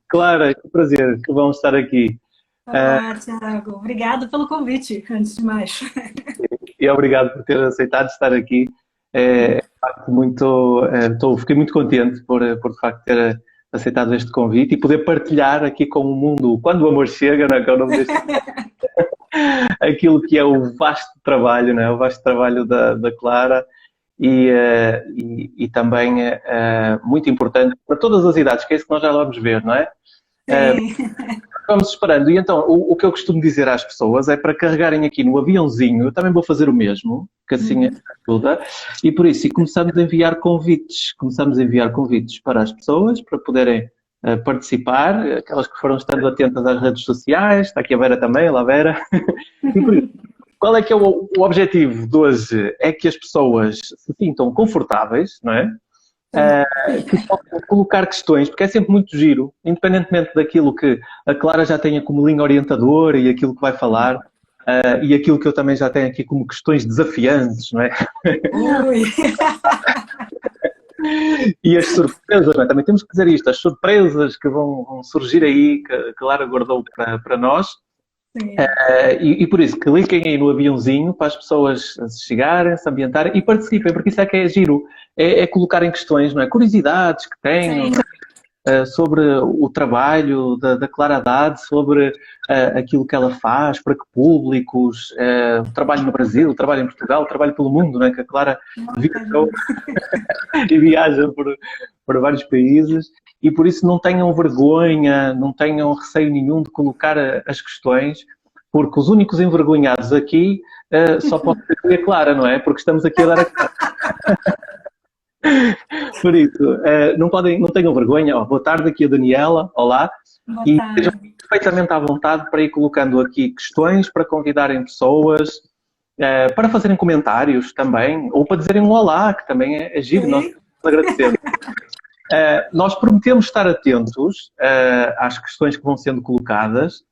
Clara, que prazer que vão estar aqui. Olá, Tiago. Obrigada pelo convite, antes de mais. E obrigado por ter aceitado estar aqui. De facto, fiquei muito contente por de facto ter aceitado este convite e poder partilhar aqui com o mundo, quando o amor chega, não é, que é o nome deste, aquilo que é o vasto trabalho, não é? O vasto trabalho da Clara e também muito importante para todas as idades, que é isso que nós já vamos ver, não é? Sim. Vamos esperando. E então, o que eu costumo dizer às pessoas é para carregarem aqui no aviãozinho, eu também vou fazer o mesmo, que assim ajuda, e por isso, começamos a enviar convites para as pessoas, para poderem participar, aquelas que foram estando atentas às redes sociais, está aqui a Vera também, a Vera, e por isso, qual é que é o objetivo de hoje? É que as pessoas se sintam confortáveis, não é? Que possam colocar questões, porque é sempre muito giro, independentemente daquilo que a Clara já tenha como linha orientadora e aquilo que vai falar, e aquilo que eu também já tenho aqui como questões desafiantes, não é? Ui. E as surpresas, não é? Também temos que dizer isto, as surpresas que vão surgir aí, que a Clara guardou para nós. Sim. E por isso, cliquem aí no aviãozinho para as pessoas se chegarem, se ambientarem e participem, porque isso é que é giro. É colocarem questões, não é? Curiosidades que tenham, Sim. sobre o trabalho da Clara Haddad, sobre aquilo que ela faz, para que públicos, trabalho no Brasil, trabalho em Portugal, trabalho pelo mundo, não é? Que a Clara viajou e viaja por vários países e por isso não tenham vergonha, não tenham receio nenhum de colocar as questões, porque os únicos envergonhados aqui só pode ser eu e a Clara, não é? Porque estamos aqui a dar a cara. Por isso, não tenham vergonha. Boa tarde, aqui a Daniela, olá. Boa E estejam tarde. perfeitamente à vontade para ir colocando aqui questões, para convidarem pessoas, para fazerem comentários também, ou para dizerem um olá, que também é giro, nós Sim. agradecemos. Nós prometemos estar atentos às questões que vão sendo colocadas.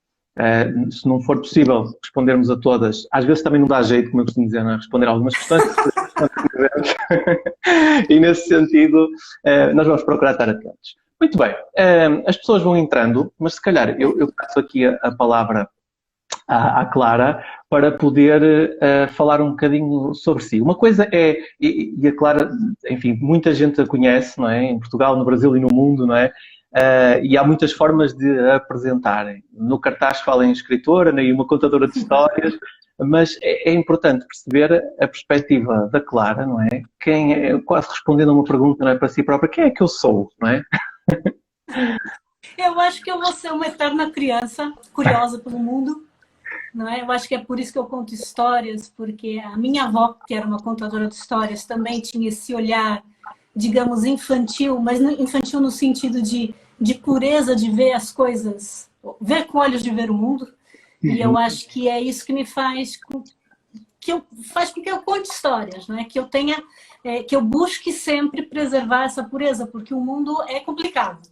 Se não for possível respondermos a todas, às vezes também não dá jeito, como eu costumo dizer, não é? Responder a algumas questões. E nesse sentido, nós vamos procurar estar atentos. Muito bem, as pessoas vão entrando, mas se calhar eu passo aqui a palavra à Clara para poder falar um bocadinho sobre si. Uma coisa é, e a Clara, enfim, muita gente a conhece, não é? Em Portugal, no Brasil e no mundo, não é? E há muitas formas de a apresentarem. No cartaz fala em escritora, nem uma contadora de histórias, mas é importante perceber a perspectiva da Clara, não é? Quem é, quase respondendo a uma pergunta, não é, para si própria, quem é que eu sou, não é? Eu acho que eu vou ser uma eterna criança, curiosa pelo mundo, não é? Eu acho que é por isso que eu conto histórias, porque a minha avó, que era uma contadora de histórias, também tinha esse olhar, digamos, infantil, mas infantil no sentido de pureza de ver as coisas, ver com olhos de ver o mundo. E eu acho que é isso que me faz faz com que eu conte histórias, né? Que eu tenha, que eu busque sempre preservar essa pureza, porque o mundo é complicado,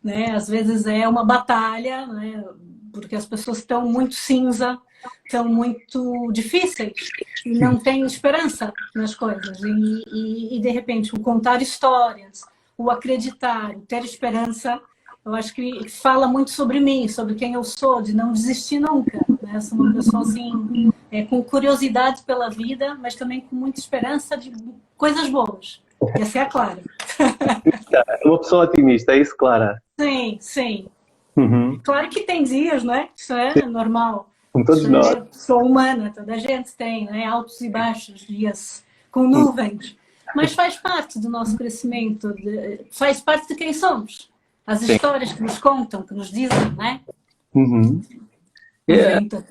né? Às vezes é uma batalha, né? Porque as pessoas estão muito cinza, estão muito difíceis e não têm esperança nas coisas. E de repente, o contar histórias, o acreditar, o ter esperança, eu acho que fala muito sobre mim, sobre quem eu sou, de não desistir nunca, né? Eu sou uma pessoa assim, com curiosidade pela vida, mas também com muita esperança de coisas boas. Essa é a Clara. É uma pessoa otimista, é isso, Clara? Sim, sim. Uhum. Claro que tem dias, né? Isso é normal. Com todos Isso nós. sou humana, toda a gente tem, né? Altos e baixos, dias com nuvens. Mas faz parte do nosso crescimento, faz parte de quem somos. As Sim. histórias que nos contam, que nos dizem, né? Uhum. O vento,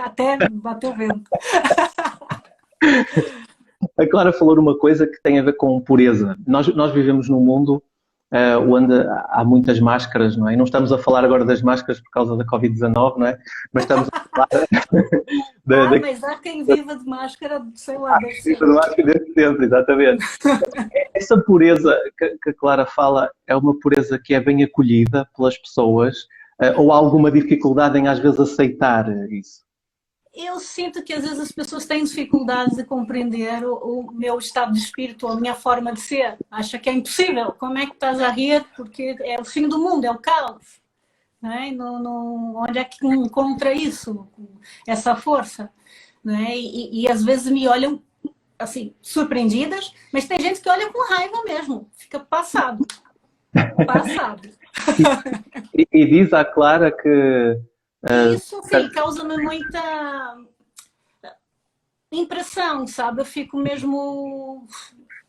até bateu o vento. A Clara falou uma coisa que tem a ver com pureza. Nós vivemos num mundo onde há muitas máscaras, não é? E não estamos a falar agora das máscaras por causa da Covid-19, não é? Mas estamos a falar Mas há quem viva de máscara, sei lá, desde da sempre. máscara desde sempre, exatamente. Essa pureza que a Clara fala é uma pureza que é bem acolhida pelas pessoas ou há alguma dificuldade em às vezes aceitar isso? Eu sinto que às vezes as pessoas têm dificuldades de compreender o meu estado de espírito, a minha forma de ser. Acha que é impossível. Como é que estás a rir? Porque é o fim do mundo, é o caos. Né? Onde é que encontra isso, essa força? Né? E às vezes me olham assim, surpreendidas, mas tem gente que olha com raiva mesmo, fica passado. Passado. E diz à Clara que... Isso, sim, causa-me muita impressão, sabe? Eu fico mesmo...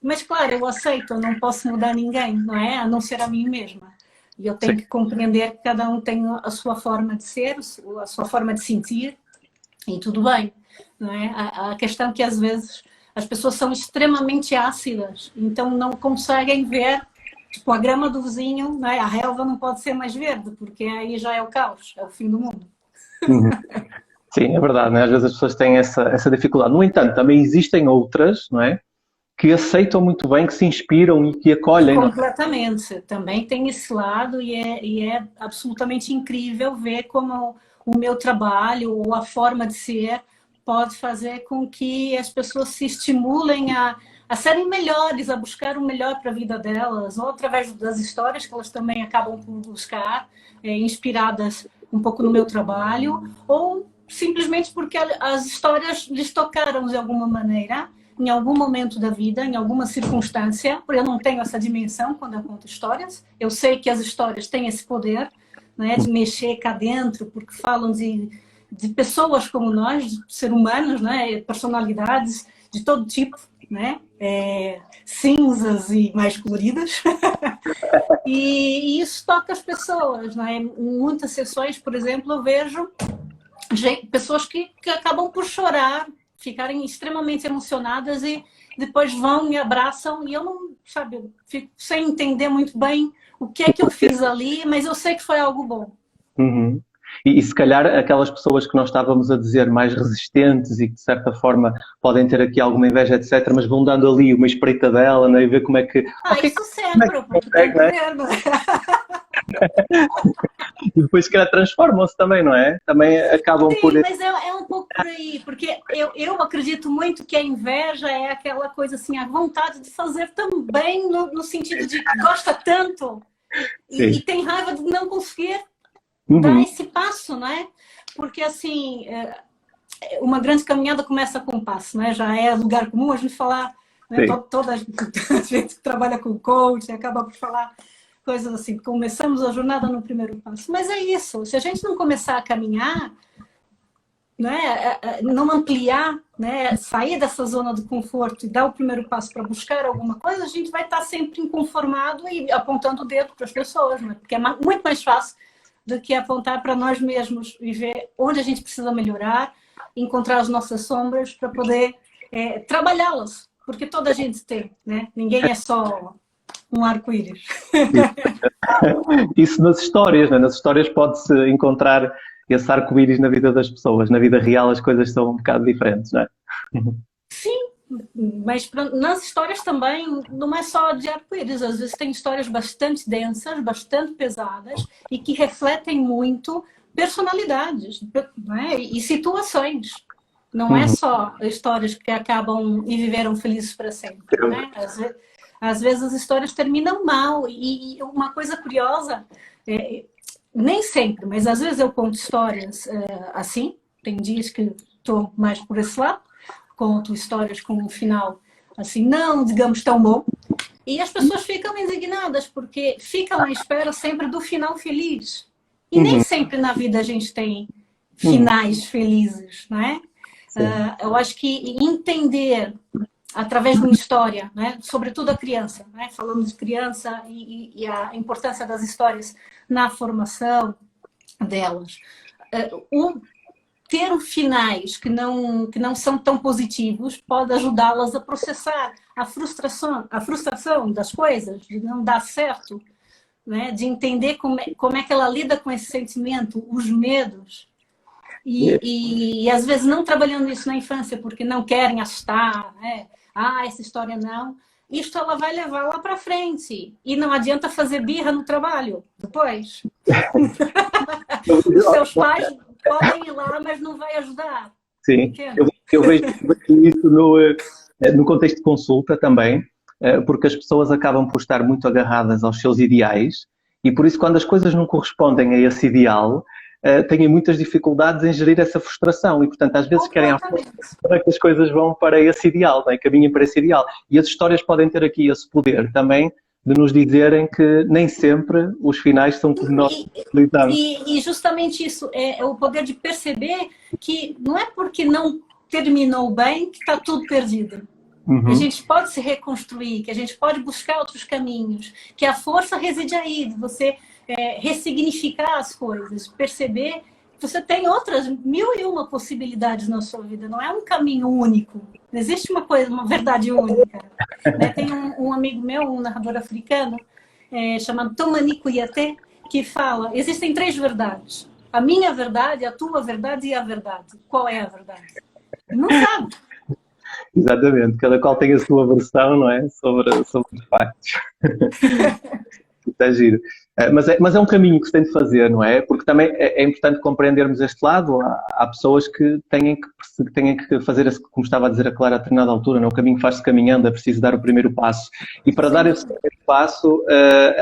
Mas, claro, eu aceito, eu não posso mudar ninguém, não é? A não ser a mim mesma. E eu tenho que compreender que cada um tem a sua forma de ser, a sua forma de sentir, e tudo bem, não é? A questão é que, às vezes, as pessoas são extremamente ácidas, então não conseguem ver, tipo, a grama do vizinho, não é? A relva não pode ser mais verde, porque aí já é o caos, é o fim do mundo. Uhum. Sim, é verdade, né? Às vezes as pessoas têm essa dificuldade. No entanto, também existem outras, não é? Que aceitam muito bem, que se inspiram e que acolhem. Completamente. Também tem esse lado e é absolutamente incrível ver como o meu trabalho ou a forma de ser pode fazer com que as pessoas se estimulem a serem melhores, a buscar o melhor para a vida delas, ou através das histórias que elas também acabam por buscar, inspiradas um pouco no meu trabalho, ou simplesmente porque as histórias lhes tocaram de alguma maneira, em algum momento da vida, em alguma circunstância, porque eu não tenho essa dimensão quando eu conto histórias. Eu sei que as histórias têm esse poder, né, de mexer cá dentro, porque falam de pessoas como nós, de ser humanos, né, personalidades de todo tipo, né, cinzas e mais coloridas. E isso toca as pessoas. Né? Em muitas sessões, por exemplo, eu vejo pessoas que acabam por chorar, ficarem extremamente emocionadas e depois vão, me abraçam e eu não, sabe, eu fico sem entender muito bem o que é que eu fiz ali, mas eu sei que foi algo bom. Uhum. E se calhar aquelas pessoas que nós estávamos a dizer mais resistentes e que de certa forma podem ter aqui alguma inveja, etc., mas vão dando ali uma espreitadela, né, e ver como é que... Isso sempre, porque tem que ver, não é? E depois se calhar transformam-se também, não é? Também acabam Sim, por... mas é um pouco por aí, porque eu acredito muito que a inveja é aquela coisa assim, a vontade de fazer também no sentido de gosta tanto e tem raiva de não conseguir dar esse passo, não é? Porque assim, uma grande caminhada começa com um passo, né? Já é lugar comum a gente falar, né? Toda a gente que trabalha com coaching acaba por falar coisas assim, começamos a jornada no primeiro passo. Mas é isso, se a gente não começar a caminhar, né, não ampliar, né, sair dessa zona de conforto e dar o primeiro passo para buscar alguma coisa, a gente vai estar sempre inconformado e apontando o dedo para as pessoas, né? Porque é muito mais fácil do que apontar para nós mesmos e ver onde a gente precisa melhorar, encontrar as nossas sombras para poder trabalhá-las, porque toda a gente tem, né? Ninguém é só um arco-íris. Isso nas histórias, né? Nas histórias pode-se encontrar esse arco-íris na vida das pessoas. Na vida real as coisas são um bocado diferentes, não é? Sim, mas nas histórias também não é só de arco-íris. Às vezes tem histórias bastante densas, bastante pesadas e que refletem muito personalidades, né? E situações. Não é só histórias que acabam e viveram felizes para sempre, né? Às vezes as histórias terminam mal. E uma coisa curiosa, nem sempre, mas às vezes eu conto histórias assim. Tem dias que estou mais por esse lado. Conto histórias com um final assim, não digamos tão bom. E as pessoas ficam indignadas, porque ficam à espera sempre do final feliz. E nem sempre na vida a gente tem finais felizes, não é? Eu acho que entender através de uma história, né? Sobretudo a criança, né? Falando de criança e a importância das histórias na formação delas. Ter finais que não são tão positivos pode ajudá-las a processar a frustração das coisas, de não dar certo, né? De entender como é que ela lida com esse sentimento, os medos. E às vezes não trabalhando isso na infância porque não querem assustar, né? Essa história não. Isto ela vai levar lá para frente. E não adianta fazer birra no trabalho depois. Os seus pais podem ir lá, mas não vai ajudar. Sim, Entende? eu vejo isso no contexto de consulta também, porque as pessoas acabam por estar muito agarradas aos seus ideais e por isso quando as coisas não correspondem a esse ideal, têm muitas dificuldades em gerir essa frustração e, portanto, às vezes querem à força Completamente. para que as coisas vão para esse ideal, não é? Caminhem para esse ideal. E as histórias podem ter aqui esse poder também de nos dizerem que nem sempre os finais são como nós lidamos. E justamente isso é o poder de perceber que não é porque não terminou bem que está tudo perdido. Que a Uhum. gente pode se reconstruir, que a gente pode buscar outros caminhos, que a força reside aí, de você ressignificar as coisas, perceber que você tem outras 1001 possibilidades na sua vida, não é um caminho único, não existe uma coisa, uma verdade única. Né? Tem um amigo meu, um narrador africano, chamado Tomani Kouyaté, que fala, existem 3 verdades, a minha verdade, a tua verdade e a verdade. Qual é a verdade? Não sabe. Exatamente, cada qual tem a sua versão, não é? Sobre os factos. Está giro. Mas é um caminho que se tem de fazer, não é? Porque também é importante compreendermos este lado. Há pessoas que têm que fazer, como estava a dizer a Clara a determinada altura, não? O caminho faz-se caminhando, é preciso dar o primeiro passo. E para dar esse primeiro passo,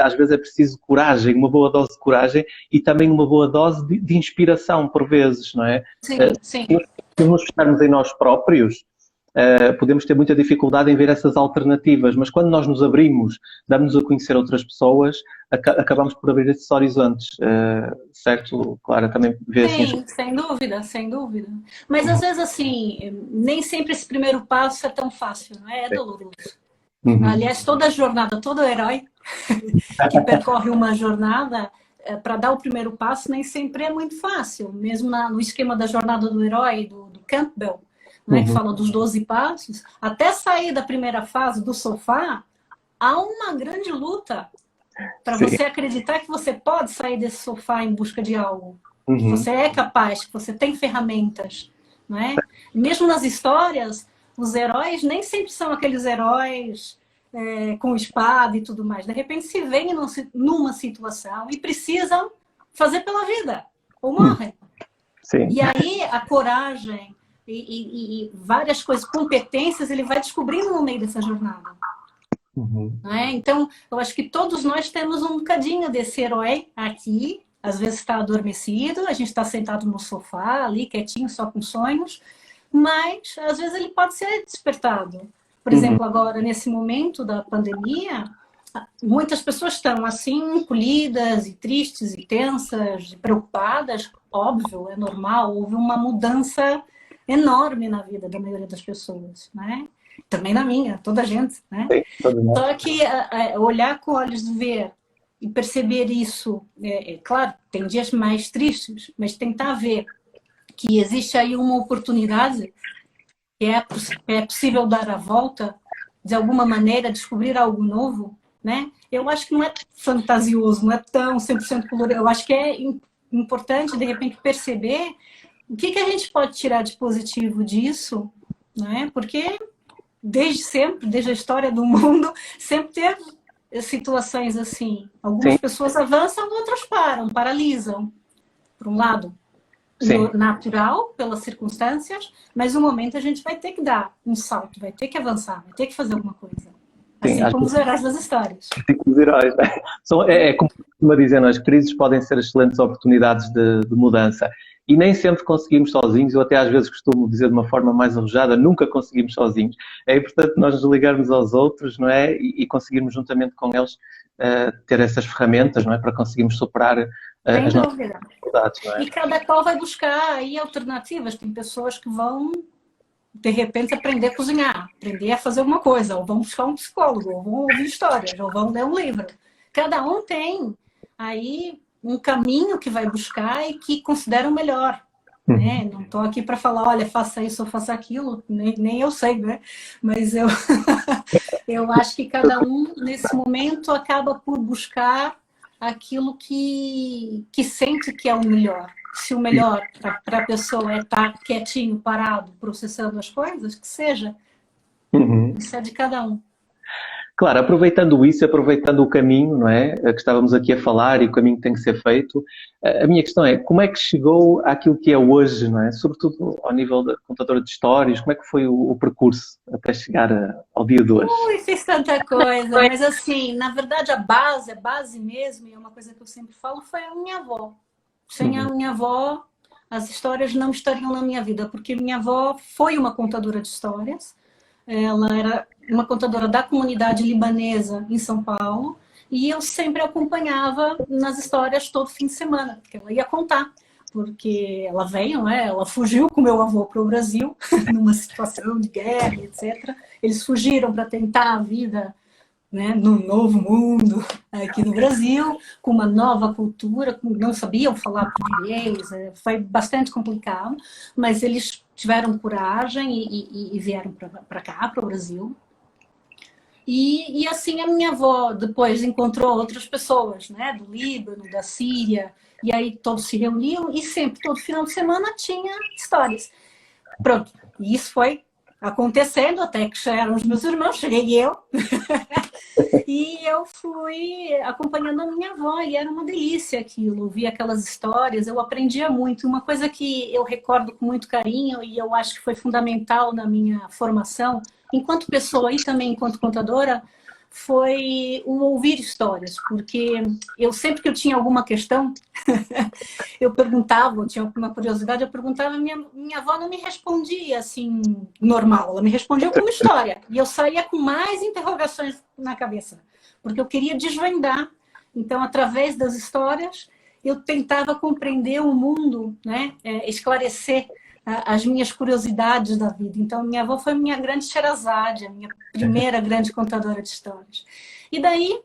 às vezes é preciso coragem, uma boa dose de coragem e também uma boa dose de inspiração, por vezes, não é? Sim, sim. Se nos fecharmos em nós próprios, podemos ter muita dificuldade em ver essas alternativas, mas quando nós nos abrimos, damos-nos a conhecer outras pessoas, acabamos por abrir esses horizontes, certo? Clara, também vê assim. Sim, sem dúvida, sem dúvida. Mas às vezes, assim, nem sempre esse primeiro passo é tão fácil, não é? É doloroso. Uhum. Aliás, toda jornada, todo herói que percorre uma jornada, para dar o primeiro passo, nem sempre é muito fácil. Mesmo no esquema da jornada do herói, do Campbell, né, que fala dos 12 passos, até sair da primeira fase do sofá, há uma grande luta para você acreditar que você pode sair desse sofá em busca de algo. Que você é capaz, que você tem ferramentas. Não é? Mesmo nas histórias, os heróis nem sempre são aqueles heróis com espada e tudo mais. De repente se veem numa situação e precisam fazer pela vida, ou morrem. Sim. E aí a coragem e várias coisas, competências, ele vai descobrindo no meio dessa jornada. Então, eu acho que todos nós temos um bocadinho desse herói aqui, às vezes está adormecido, a gente está sentado no sofá ali, quietinho, só com sonhos, mas às vezes ele pode ser despertado. Por exemplo, agora, nesse momento da pandemia, muitas pessoas estão assim, encolhidas e tristes e tensas e preocupadas, óbvio, é normal, houve uma mudança enorme na vida da maioria das pessoas, né? Também na minha, toda a gente, né? Só que olhar com olhos de ver e perceber isso, claro, tem dias mais tristes, mas tentar ver que existe aí uma oportunidade, que é possível dar a volta, de alguma maneira, descobrir algo novo, né? Eu acho que não é fantasioso, não é tão 100% colorido. Eu acho que é importante, de repente, perceber o que a gente pode tirar de positivo disso, né? Porque desde sempre, desde a história do mundo, sempre teve situações assim. Algumas pessoas avançam, outras param, paralisam. Por um lado, natural, pelas circunstâncias, mas no momento a gente vai ter que dar um salto, vai ter que avançar, vai ter que fazer alguma coisa. Assim como os heróis das histórias. Os heróis, né? Como costuma dizer, as crises podem ser excelentes oportunidades de mudança. E nem sempre conseguimos sozinhos, eu até às vezes costumo dizer de uma forma mais arrojada, nunca conseguimos sozinhos. É importante nós nos ligarmos aos outros, não é? E conseguirmos juntamente com eles ter essas ferramentas, não é? Para conseguirmos superar as nossas dificuldades, não é? E cada qual vai buscar aí alternativas. Tem pessoas que vão, de repente, aprender a cozinhar, aprender a fazer alguma coisa, ou vão buscar um psicólogo, ou vão ouvir histórias, ou vão ler um livro. Cada um tem aí um caminho que vai buscar e que considera o melhor. Né? Não estou aqui para falar, olha, faça isso ou faça aquilo, nem eu sei, né? Mas eu acho que cada um, nesse momento, acaba por buscar aquilo que sente que é o melhor. Se o melhor para a pessoa é estar quietinho, parado, processando as coisas, que seja. Isso é de cada um. Claro, aproveitando isso, aproveitando o caminho, não é? Que estávamos aqui a falar e o caminho que tem que ser feito, a minha questão é, como é que chegou àquilo que é hoje, não é? Sobretudo ao nível da contadora de histórias, como é que foi o percurso até chegar ao dia de hoje? Ui, fiz tanta coisa, mas assim, na verdade a base mesmo, e é uma coisa que eu sempre falo, foi a minha avó. Sem a minha avó, as histórias não estariam na minha vida, porque minha avó foi uma contadora de histórias, ela era uma contadora da comunidade libanesa em São Paulo, e eu sempre acompanhava nas histórias todo fim de semana, porque ela ia contar, porque ela veio, né? Ela fugiu com meu avô para o Brasil, numa situação de guerra, etc. Eles fugiram para tentar a vida, né, no novo mundo aqui no Brasil, com uma nova cultura, não sabiam falar português, foi bastante complicado, mas eles tiveram coragem e vieram para cá, para o Brasil. E assim a minha avó depois encontrou outras pessoas, né, do Líbano, da Síria, e aí todos se reuniam e sempre, todo final de semana, tinha histórias. Pronto, e isso foi acontecendo até que chegaram os meus irmãos, cheguei eu, e eu fui acompanhando a minha avó, e era uma delícia aquilo, ouvir aquelas histórias, eu aprendia muito. Uma coisa que eu recordo com muito carinho, e eu acho que foi fundamental na minha formação, enquanto pessoa e também enquanto contadora, foi o ouvir histórias, porque eu sempre que eu tinha alguma questão, eu perguntava, eu tinha alguma curiosidade, eu perguntava, minha avó não me respondia assim, normal, ela me respondia como história, e eu saía com mais interrogações na cabeça, porque eu queria desvendar. Então, através das histórias, eu tentava compreender o mundo, né? Esclarecer as minhas curiosidades da vida. Então, minha avó foi minha grande Sherazade, a minha primeira grande contadora de histórias. E daí,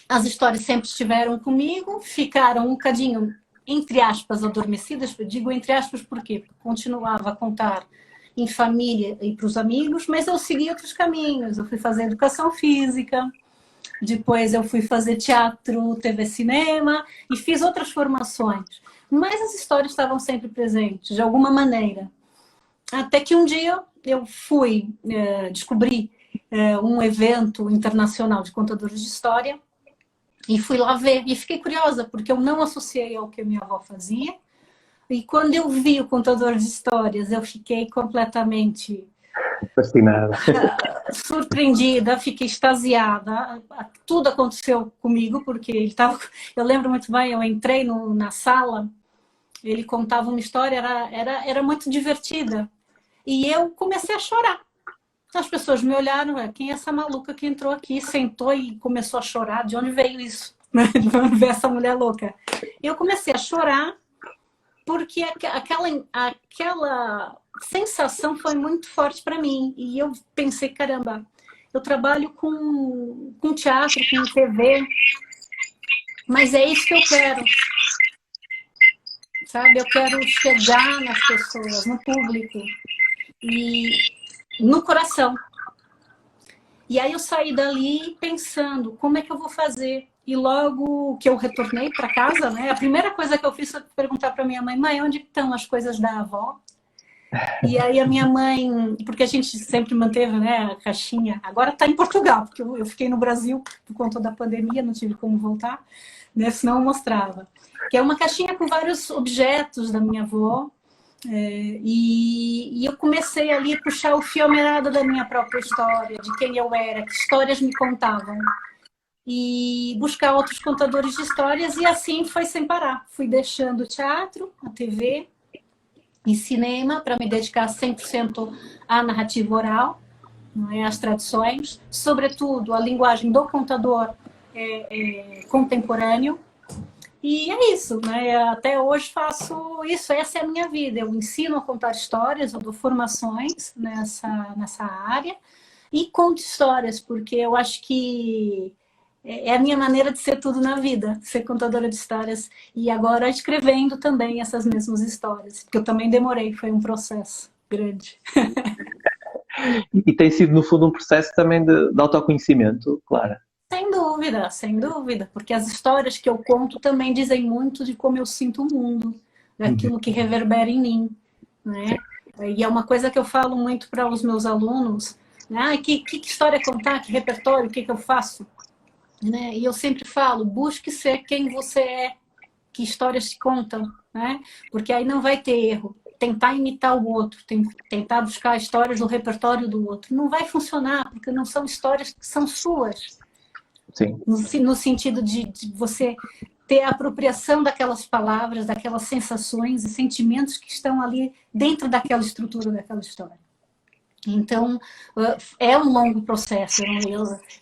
as histórias sempre estiveram comigo, ficaram um bocadinho, entre aspas, adormecidas. Eu digo entre aspas porque continuava a contar em família e para os amigos, mas eu segui outros caminhos. Eu fui fazer educação física, depois eu fui fazer teatro, TV, cinema e fiz outras formações. Mas as histórias estavam sempre presentes, de alguma maneira. Até que um dia eu fui descobrir um evento internacional de contadores de história e fui lá ver. E fiquei curiosa, porque eu não associei ao que a minha avó fazia. E quando eu vi o contador de histórias, eu fiquei completamente fascinada, surpreendida, fiquei extasiada. Tudo aconteceu comigo, porque ele estava... Eu lembro muito bem, eu entrei na sala, ele contava uma história, era muito divertida. E eu comecei a chorar. As pessoas me olharam, quem é essa maluca que entrou aqui, sentou e começou a chorar? De onde veio isso? De onde veio essa mulher louca? Eu comecei a chorar porque aquela sensação foi muito forte para mim. E eu pensei, caramba, eu trabalho com teatro, com TV, mas é isso que eu quero. Sabe? Eu quero chegar nas pessoas, no público e no coração. E aí eu saí dali pensando, como é que eu vou fazer? E logo que eu retornei para casa, né, a primeira coisa que eu fiz foi perguntar para minha mãe, mãe, onde estão as coisas da avó? E aí a minha mãe, porque a gente sempre manteve, né, a caixinha, agora está em Portugal, porque eu fiquei no Brasil por conta da pandemia, não tive como voltar, né, senão eu mostrava. Que é uma caixinha com vários objetos da minha avó, e eu comecei ali a puxar o fio à meada da minha própria história, de quem eu era, que histórias me contavam. E buscar outros contadores de histórias, e assim foi sem parar. Fui deixando o teatro, a TV e cinema para me dedicar 100% à narrativa oral, não é, às tradições, sobretudo a linguagem do contador contemporâneo. E é isso, né? Até hoje faço isso, essa é a minha vida. Eu ensino a contar histórias, eu dou formações nessa área e conto histórias, porque eu acho que é a minha maneira de ser tudo na vida, ser contadora de histórias. E agora escrevendo também essas mesmas histórias, porque eu também demorei, foi um processo grande. E tem sido, no fundo, um processo também de autoconhecimento, claro. Sem dúvida, porque as histórias que eu conto também dizem muito de como eu sinto o mundo, daquilo que reverbera em mim, né? E é uma coisa que eu falo muito para os meus alunos, né? Que história contar, que repertório, o que eu faço? Né? E eu sempre falo, busque ser quem você é, que histórias se contam, né? Porque aí não vai ter erro. Tentar imitar o outro, tentar buscar histórias do repertório do outro, não vai funcionar, porque não são histórias que são suas. Sim. No sentido de você ter a apropriação daquelas palavras, daquelas sensações e sentimentos que estão ali dentro daquela estrutura daquela história. Então, é um longo processo.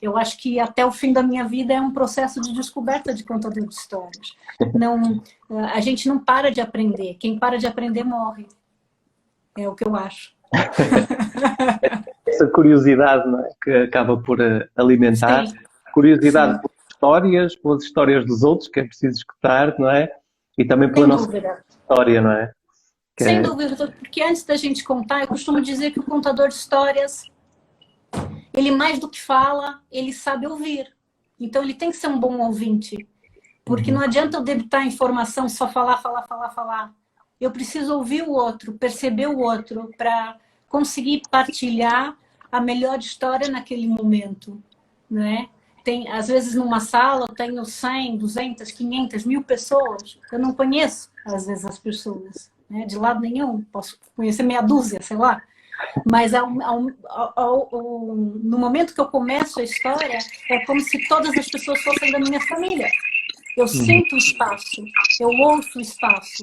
Eu acho que até o fim da minha vida é um processo de descoberta de contador de histórias. Não, a gente não para de aprender. Quem para de aprender morre. É o que eu acho. Essa curiosidade, não é? Que acaba por alimentar. Sim. Curiosidade Sim. pelas histórias dos outros, que é preciso escutar, não é? E também pela Sem nossa dúvida. história, não é? Sem dúvida, porque antes da gente contar, eu costumo dizer que o contador de histórias, ele mais do que fala, ele sabe ouvir. Então ele tem que ser um bom ouvinte, porque não adianta eu debitar informação, só falar, falar, falar, falar. Eu preciso ouvir o outro, perceber o outro, para conseguir partilhar a melhor história naquele momento, né? Às vezes numa sala eu tenho 100, 200, 500, 1000 pessoas. Eu não conheço, às vezes, as pessoas, né? De lado nenhum. Posso conhecer meia dúzia, sei lá. Mas no momento que eu começo a história, é como se todas as pessoas fossem da minha família. Eu sinto o espaço, eu ouço o espaço.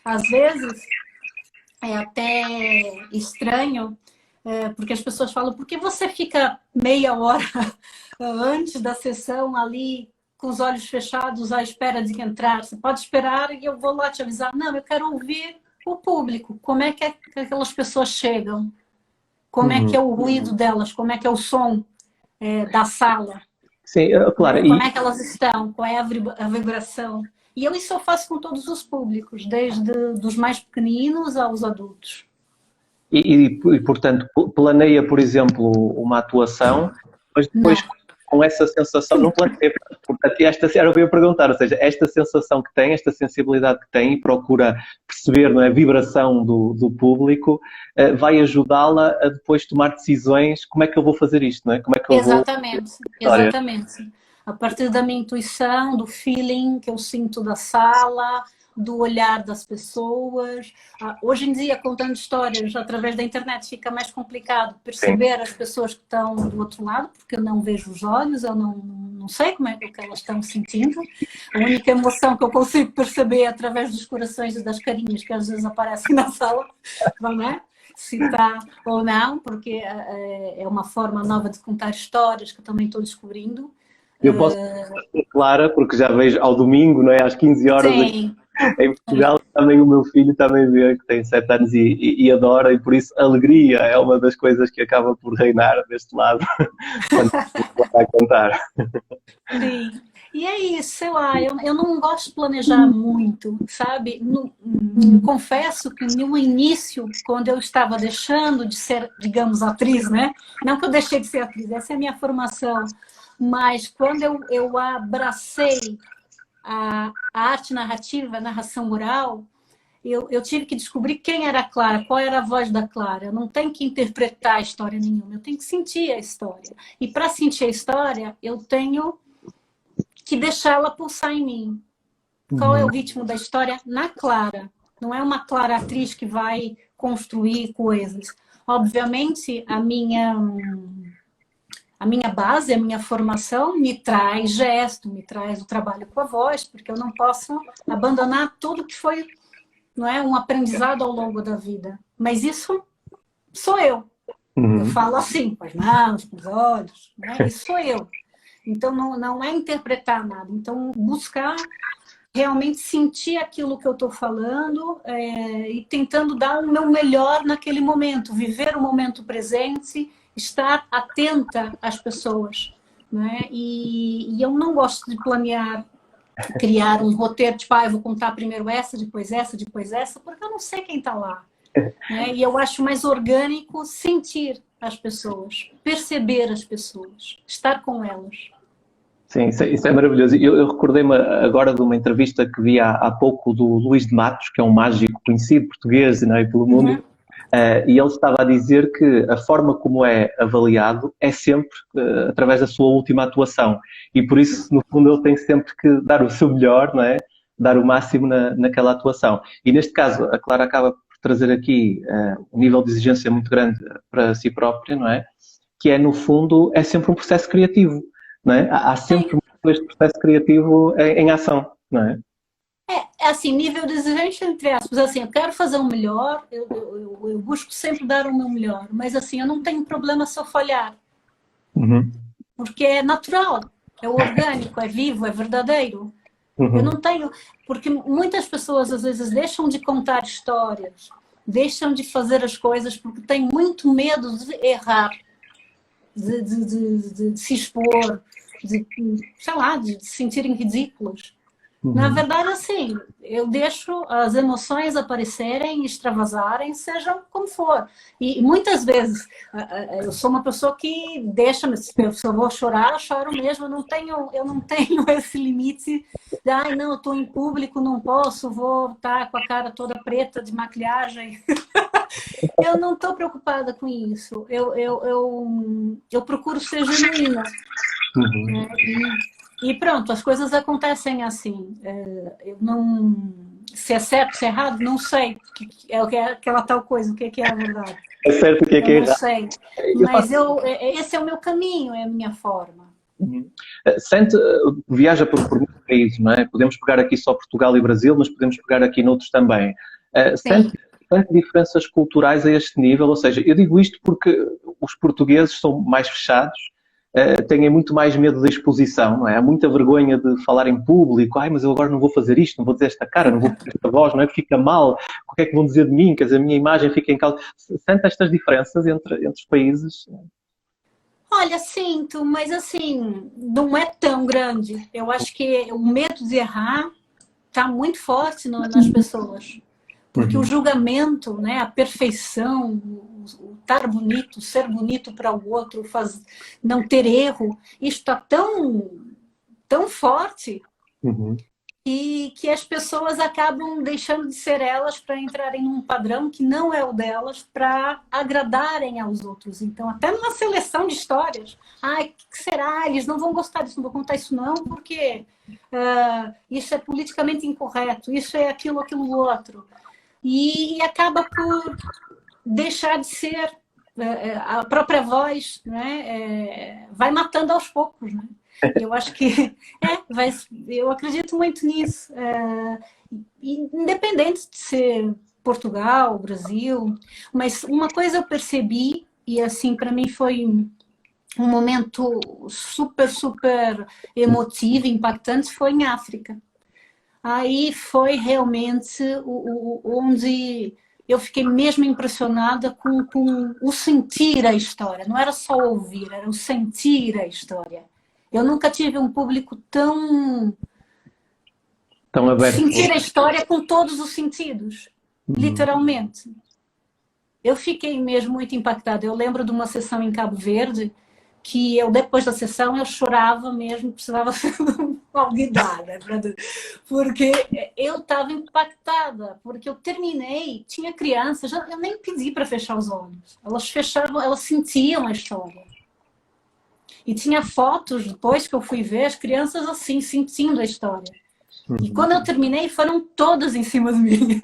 Às vezes é até estranho, porque as pessoas falam, por que você fica meia hora antes da sessão ali com os olhos fechados à espera de entrar? Você pode esperar e eu vou lá te avisar. Não, eu quero ouvir o público, como é que aquelas pessoas chegam, como é que é o ruído delas, como é que é o som da sala. Sim, claro. Como é que elas estão, qual é a vibração. E isso eu faço com todos os públicos, desde dos mais pequeninos aos adultos. Portanto, planeia, por exemplo, uma atuação, mas depois com essa sensação, não planeia. Portanto, esta era o que eu ia perguntar, ou seja, esta sensação que tem, esta sensibilidade que tem e procura perceber, não é, a vibração do público, vai ajudá-la a depois tomar decisões, como é que eu vou fazer isto, não é? Como é que eu Exatamente, exatamente. A partir da minha intuição, do feeling que eu sinto da sala, do olhar das pessoas. Hoje em dia, contando histórias através da internet, fica mais complicado perceber as pessoas que estão do outro lado, porque eu não vejo os olhos, eu não sei como é que elas estão sentindo. A única emoção que eu consigo perceber é através dos corações e das carinhas que às vezes aparecem na sala, não é? Se está ou não, porque é uma forma nova de contar histórias que eu também estou descobrindo. Eu posso ser clara, porque já vejo ao domingo, não é? Às 15 horas Sim. em Portugal, também o meu filho também vê, que tem 7 anos e adora, e por isso alegria é uma das coisas que acaba por reinar deste lado, quando vai contar. Sim. E é isso, sei lá, eu não gosto de planejar muito, sabe? Eu confesso que no início, quando eu estava deixando de ser, digamos, atriz, né? Não que eu deixei de ser atriz, essa é a minha formação, mas quando eu abracei a arte narrativa, a narração oral, eu tive que descobrir quem era a Clara, qual era a voz da Clara. Eu não tenho que interpretar a história nenhuma, eu tenho que sentir a história. E para sentir a história, eu tenho que deixar ela pulsar em mim. Qual é o ritmo da história na Clara? Não é uma Clara atriz que vai construir coisas. Obviamente, a minha base, a minha formação me traz gesto, me traz o trabalho com a voz, porque eu não posso abandonar tudo que foi, não é, um aprendizado ao longo da vida. Mas isso sou eu. Eu falo assim, com as mãos, com os olhos, né? Isso sou eu. Então, não é interpretar nada. Então, buscar realmente sentir aquilo que eu estou falando e tentando dar o meu melhor naquele momento, viver o momento presente, estar atenta às pessoas, né? E eu não gosto de planear, criar um roteiro, tipo, eu vou contar primeiro essa, depois essa, porque eu não sei quem está lá. Né? E eu acho mais orgânico sentir as pessoas, perceber as pessoas, estar com elas. Sim, isso é maravilhoso. Eu recordei-me agora de uma entrevista que vi há pouco do Luís de Matos, que é um mágico conhecido português, não é, pelo mundo, E ele estava a dizer que a forma como é avaliado é sempre através da sua última atuação. E por isso, no fundo, ele tem sempre que dar o seu melhor, não é? Dar o máximo naquela atuação. E neste caso, a Clara acaba por trazer aqui um nível de exigência muito grande para si própria, não é? Que é, no fundo, é sempre um processo criativo, não é? Há sempre este processo criativo em ação, não é? É assim, nível de exigência, entre aspas, assim, eu quero fazer o melhor, eu busco sempre dar o meu melhor, mas assim, eu não tenho problema se eu falhar, porque é natural, é orgânico, é vivo, é verdadeiro. Eu não tenho, porque muitas pessoas às vezes deixam de contar histórias, deixam de fazer as coisas porque têm muito medo de errar, de se expor, sei lá, de se sentirem ridículos. Na verdade, assim, eu deixo as emoções aparecerem, extravasarem, sejam como for. E muitas vezes, eu sou uma pessoa que deixa, se eu vou chorar, eu choro mesmo. Eu não tenho esse limite de, ai, não, eu estou em público, não posso, vou estar com a cara toda preta de maquilhagem. Eu não estou preocupada com isso. Eu procuro ser genuína. Né? E pronto, as coisas acontecem assim. Eu não... Se é certo, se é errado, não sei. É aquela tal coisa, o que é a verdade. É certo o que é errado. Não sei. Mas esse é o meu caminho, é a minha forma. Viaja por muitos países, não é? Podemos pegar aqui só Portugal e Brasil, mas podemos pegar aqui noutros também. Sente diferenças culturais a este nível? Ou seja, eu digo isto porque os portugueses são mais fechados, têm muito mais medo da exposição, não é? Há muita vergonha de falar em público. Ai, mas eu agora não vou fazer isto, não vou dizer esta cara, não vou fazer esta voz, não é? Fica mal. O que é que vão dizer de mim? Quer dizer, a minha imagem fica em causa. Sente estas diferenças entre os países? Olha, sinto, mas assim, não é tão grande. Eu acho que o medo de errar está muito forte nas pessoas. Porque o julgamento, né, a perfeição, o estar bonito, ser bonito para o outro, não ter erro, isso está tão forte que as pessoas acabam deixando de ser elas para entrarem num padrão que não é o delas para agradarem aos outros. Então, até numa seleção de histórias, ai, o que será? Eles não vão gostar disso, não vou contar isso não, porque isso é politicamente incorreto, isso é aquilo outro. E acaba por deixar de ser a própria voz, né? Vai matando aos poucos, né? Eu acho que eu acredito muito nisso. Independente de ser Portugal, Brasil, mas uma coisa eu percebi, e assim, para mim foi um momento super, super emotivo, impactante, foi em África. Aí foi realmente onde eu fiquei mesmo impressionada com o sentir a história. Não era só ouvir, era o sentir a história. Eu nunca tive um público tão aberto. Sentir a história com todos os sentidos, literalmente. Eu fiquei mesmo muito impactada. Eu lembro de uma sessão em Cabo Verde que depois da sessão, eu chorava mesmo, precisava ser alguidada, porque eu estava impactada, porque eu terminei, tinha crianças, eu nem pedi para fechar os olhos, elas fechavam, elas sentiam a história. E tinha fotos, depois que eu fui ver, as crianças assim, sentindo a história. E quando eu terminei, foram todas em cima de mim.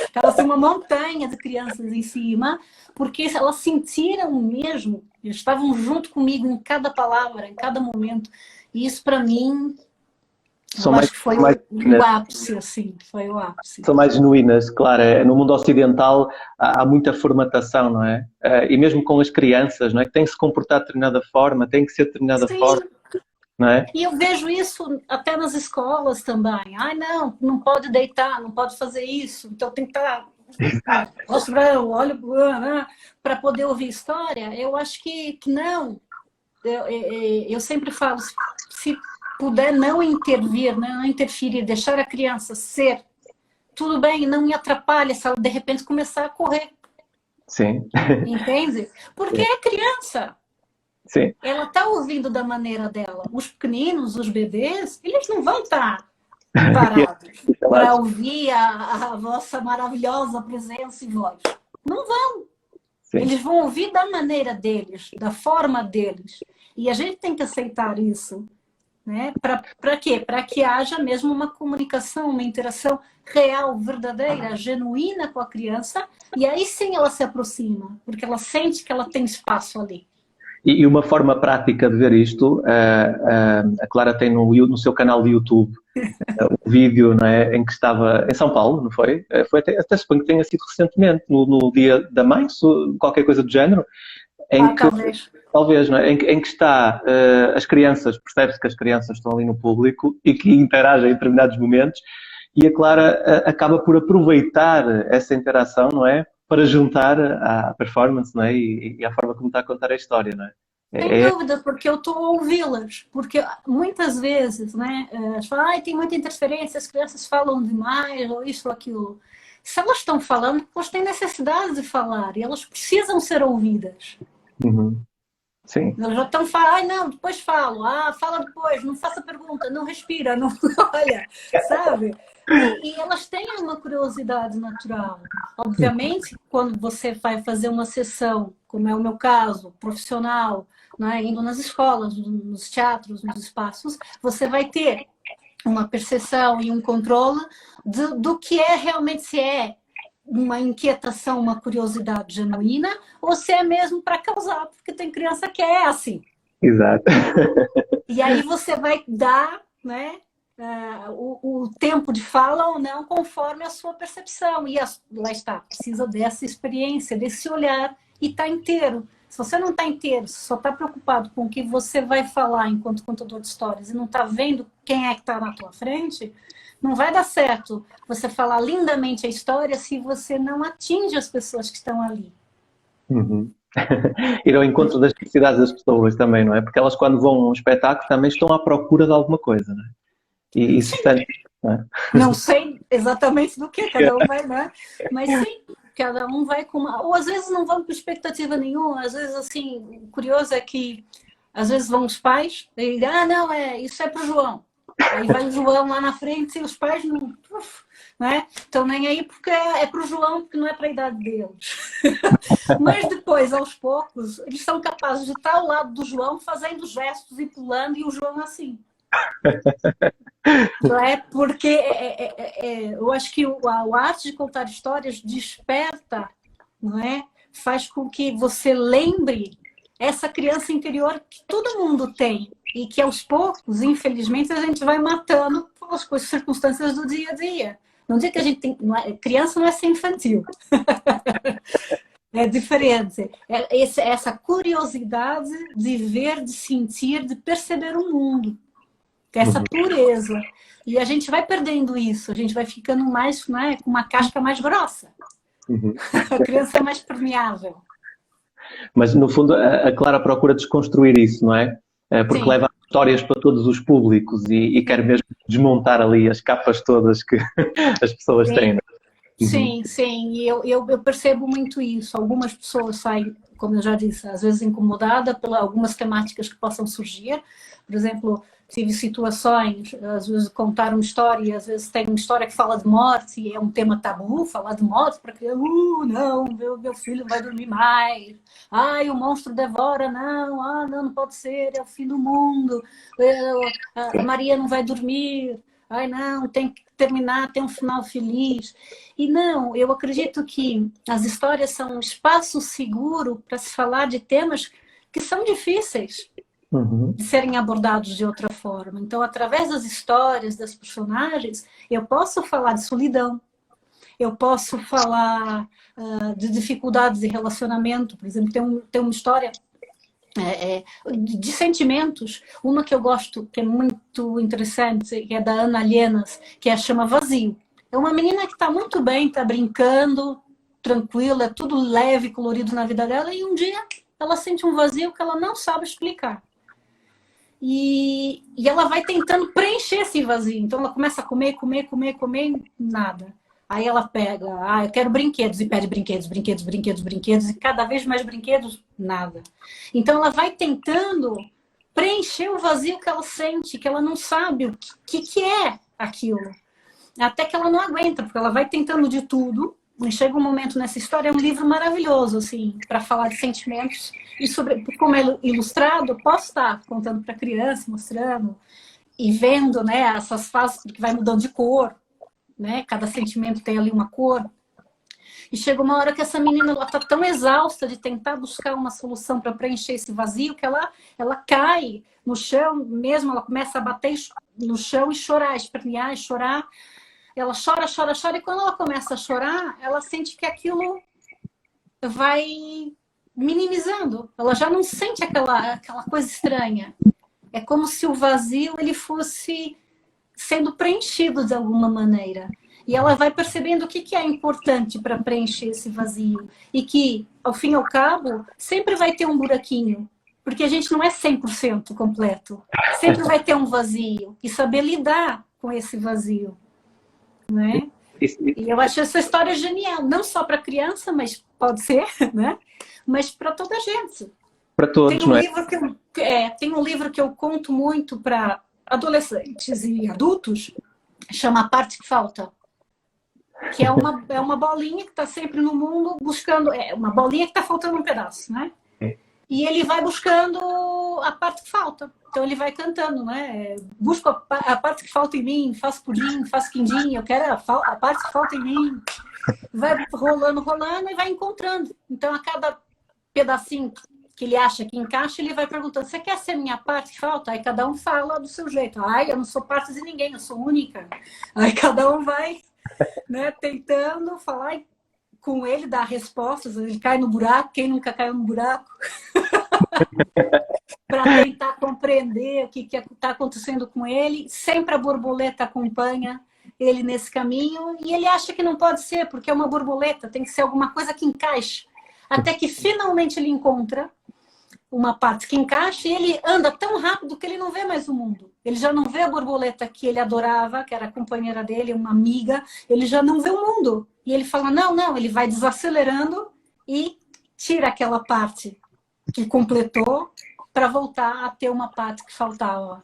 Estava assim, uma montanha de crianças em cima, porque elas sentiram mesmo, eles estavam junto comigo em cada palavra, em cada momento. E isso, para mim, acho que foi o ápice, assim, foi o ápice. São mais genuínas, claro. No mundo ocidental há muita formatação, não é? E mesmo com as crianças, não é? Que têm que se comportar de determinada forma, têm que ser de determinada forma. Não é? E eu vejo isso até nas escolas também. Ai, não pode deitar, não pode fazer isso. Então tem que estar olho para poder ouvir história. Eu acho que não. Eu sempre falo, se puder não intervir, não interferir, deixar a criança ser, tudo bem, não me atrapalha se ela de repente começar a correr. Sim. Entende? Porque é criança. Sim. Ela está ouvindo da maneira dela. Os pequeninos, os bebês, eles não vão estar parados para ouvir a vossa maravilhosa presença e voz. Não vão. Sim. Eles vão ouvir da maneira deles, da forma deles. E a gente tem que aceitar isso. Né? Para quê? Para que haja mesmo uma comunicação, uma interação real, verdadeira, genuína com a criança, e aí sim ela se aproxima, porque ela sente que ela tem espaço ali. E uma forma prática de ver isto, a Clara tem no seu canal de YouTube um vídeo, não é, em que estava em São Paulo, não foi? Foi até suponho que tenha sido recentemente, no Dia da Mãe, qualquer coisa do género, em que talvez, não é? Em que está as crianças, percebe-se que as crianças estão ali no público e que interagem em determinados momentos, e a Clara acaba por aproveitar essa interação, não é? Para juntar à performance, não é? E à forma como está a contar a história, não é? Sem dúvida, porque eu estou a ouvi-las. Porque muitas vezes, né, elas falam, tem muita interferência, as crianças falam demais, ou isso ou aquilo. Se elas estão falando, elas têm necessidade de falar, e elas precisam ser ouvidas. Uhum. Sim. Elas já estão falando, não, depois falo, fala depois, não faça pergunta, não respira, não olha, sabe? E elas têm uma curiosidade natural. Obviamente, quando você vai fazer uma sessão, como é o meu caso, profissional, né, indo nas escolas, nos teatros, nos espaços, você vai ter uma percepção e um controle do que é realmente, se é uma inquietação, uma curiosidade genuína, ou se é mesmo para causar, porque tem criança que é assim. Exato. E aí você vai dar, né, o tempo de fala ou não, conforme a sua percepção. E lá está, precisa dessa experiência, desse olhar, e está inteiro. Se você não está inteiro, se só está preocupado com o que você vai falar enquanto contador de histórias e não está vendo quem é que está na tua frente, não vai dar certo você falar lindamente a história se você não atinge as pessoas que estão ali. Uhum. Ir ao encontro das necessidades das pessoas também, não é? Porque elas, quando vão a um espetáculo, também estão à procura de alguma coisa, não é? E isso está... Não é? Não sei exatamente do que cada um vai, né? Mas sim, cada um vai com uma... Ou às vezes não vão com expectativa nenhuma, às vezes, assim, o curioso é que às vezes vão os pais e não, isso é para o João. Aí vai o João lá na frente e os pais não... Né? Estão nem aí porque é para o João, porque não é para a idade deles. Mas depois, aos poucos, eles são capazes de estar ao lado do João fazendo gestos e pulando, e o João assim. Não é? Porque eu acho que a arte de contar histórias desperta, não é? Faz com que você lembre essa criança interior que todo mundo tem e que aos poucos, infelizmente, a gente vai matando pelas circunstâncias do dia a dia. Não digo que a gente tem... criança não é ser infantil. É diferente. Essa curiosidade de ver, de sentir, de perceber o mundo. Essa pureza. E a gente vai perdendo isso. A gente vai ficando mais, né, com uma casca mais grossa. Uhum. A criança é mais permeável. Mas, no fundo, a Clara procura desconstruir isso, não é? Porque Sim. leva histórias para todos os públicos e quer mesmo desmontar ali as capas todas que as pessoas têm. Não é? Sim, sim. E eu percebo muito isso. Algumas pessoas saem, como eu já disse, às vezes incomodadas por algumas temáticas que possam surgir. Por exemplo, tive situações, às vezes contar uma história, e às vezes tem uma história que fala de morte, e é um tema tabu, falar de morte para criança, não, meu filho vai dormir mais, o monstro devora, não, não pode ser, é o fim do mundo, a Maria não vai dormir, não, tem que terminar, tem um final feliz. E não, eu acredito que as histórias são um espaço seguro para se falar de temas que são difíceis de serem abordados de outra forma. Então, através das histórias, das personagens, eu posso falar de solidão, eu posso falar de dificuldades de relacionamento. Por exemplo, tem uma história de sentimentos, uma que eu gosto, que é muito interessante, que é da Ana Llenas, que chama Vazio. É uma menina que está muito bem, está brincando, tranquila, é tudo leve, colorido na vida dela, e um dia ela sente um vazio que ela não sabe explicar. E ela vai tentando preencher esse vazio. Então ela começa a comer, nada. Aí ela pega, eu quero brinquedos, e pede brinquedos, e cada vez mais brinquedos, nada. Então ela vai tentando preencher o vazio que ela sente, que ela não sabe o que é aquilo. Até que ela não aguenta, porque ela vai tentando de tudo, E chega um momento nessa história, é um livro maravilhoso, assim, para falar de sentimentos. E sobre como é ilustrado, posso estar contando para criança, mostrando e vendo, né, essas fases, porque vai mudando de cor, né? Cada sentimento tem ali uma cor. E chega uma hora que essa menina está tão exausta de tentar buscar uma solução para preencher esse vazio que ela cai no chão mesmo, ela começa a bater no chão e chorar, espernear e chorar. Ela chora, chora, chora, e quando ela começa a chorar, ela sente que aquilo vai minimizando. Ela já não sente aquela coisa estranha. É como se o vazio ele fosse sendo preenchido de alguma maneira. E ela vai percebendo o que é importante para preencher esse vazio. E que, ao fim e ao cabo, sempre vai ter um buraquinho. Porque a gente não é 100% completo. Sempre vai ter um vazio. E saber lidar com esse vazio. Né? E eu acho essa história genial. Não só para criança, mas pode ser, né? Mas para toda a gente. Para todos, tem um não é? livro tem um livro que eu conto muito para adolescentes e adultos, chama A Parte que Falta. Que é uma bolinha que está sempre no mundo buscando... É uma bolinha que está faltando um pedaço, né? E ele vai buscando a parte que falta. Então ele vai cantando, né? Busco a parte que falta em mim, faço pudim, faço quindim, eu quero a parte que falta em mim. Vai rolando, rolando e vai encontrando. Então a cada pedacinho que ele acha que encaixa, ele vai perguntando, você quer ser minha parte que falta? Aí cada um fala do seu jeito. Ai, eu não sou parte de ninguém, eu sou única. Aí cada um vai, né, tentando falar com ele, dar respostas. Ele cai no buraco, quem nunca caiu no buraco? Para tentar compreender o que está acontecendo com ele. Sempre a borboleta acompanha ele nesse caminho e ele acha que não pode ser, porque é uma borboleta, tem que ser alguma coisa que encaixe. Até que finalmente ele encontra uma parte que encaixa e ele anda tão rápido que ele não vê mais o mundo. Ele já não vê a borboleta que ele adorava, que era a companheira dele, uma amiga, ele já não vê o mundo. E ele fala, não, ele vai desacelerando e tira aquela parte que completou para voltar a ter uma parte que faltava.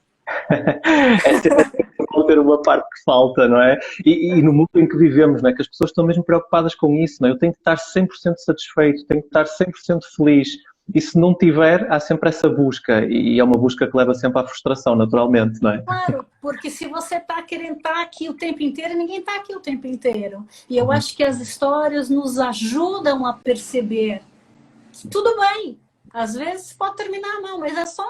Ter uma parte que falta, não é? E no mundo em que vivemos, não é? Que as pessoas estão mesmo preocupadas com isso, não é? Eu tenho que estar 100% satisfeito, tenho que estar 100% feliz. E se não tiver, há sempre essa busca. E é uma busca que leva sempre à frustração, naturalmente, não é? Claro, porque se você está querendo estar aqui o tempo inteiro, ninguém está aqui o tempo inteiro. E eu acho que as histórias nos ajudam a perceber que tudo bem. Às vezes pode terminar mal, mas é só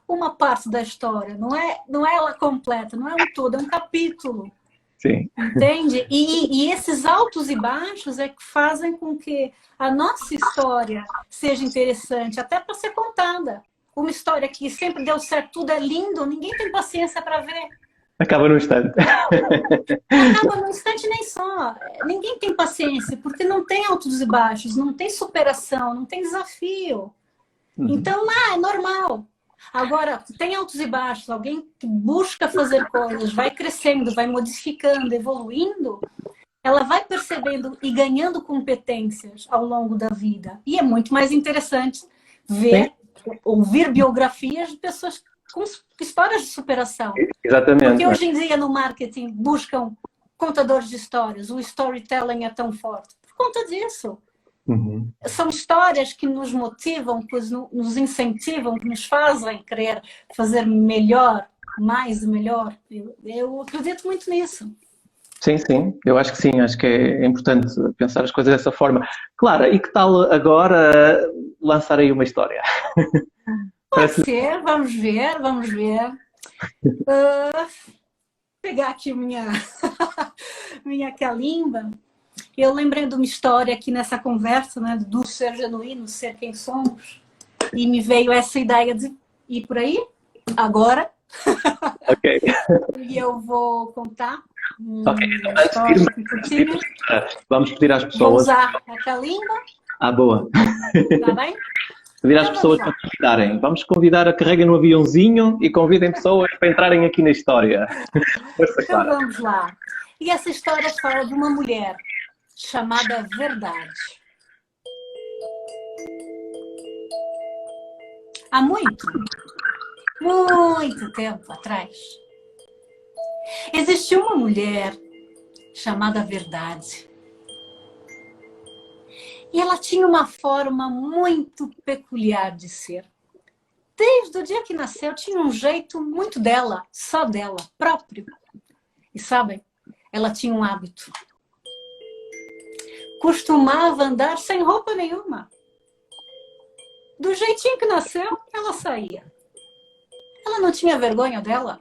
uma parte da história. Não é ela completa, não é um todo, é um capítulo. Sim. Entende? E esses altos e baixos é que fazem com que a nossa história seja interessante, até para ser contada. Uma história que sempre deu certo, tudo é lindo, ninguém tem paciência para ver. Acaba no instante. Acaba no instante nem só. Ninguém tem paciência, porque não tem altos e baixos, não tem superação, não tem desafio. Então, é normal. Agora, tem altos e baixos, alguém que busca fazer coisas, vai crescendo, vai modificando, evoluindo, ela vai percebendo e ganhando competências ao longo da vida. E é muito mais interessante ver, ouvir biografias de pessoas com histórias de superação. Exatamente. Porque hoje em dia no marketing buscam contadores de histórias, o storytelling é tão forte. Por conta disso. São histórias que nos motivam, que nos incentivam, que nos fazem querer fazer melhor, mais e melhor. Eu acredito muito nisso. Sim, eu acho que sim, acho que é importante pensar as coisas dessa forma. Clara, e que tal agora lançar aí uma história? Pode ser, vamos ver. Pegar aqui minha calimba. Eu lembrei de uma história aqui nessa conversa, né, do ser genuíno, ser quem somos, e me veio essa ideia de ir por aí, agora. Ok. E eu vou contar. Ok, então, antes de irmos, vamos pedir às pessoas... Vou usar a calimba. Boa. Está bem? Pedir às pessoas para convidarem. Vamos convidar a carreguem no aviãozinho e convidem pessoas para entrarem aqui na história. Então vamos lá. E essa história fala de uma mulher chamada Verdade. Há muito tempo atrás, existiu uma mulher chamada Verdade. E ela tinha uma forma muito peculiar de ser. Desde o dia que nasceu, tinha um jeito muito dela, só dela, próprio. E sabem, ela tinha um hábito. Costumava andar sem roupa nenhuma. Do jeitinho que nasceu, ela saía. Ela não tinha vergonha dela,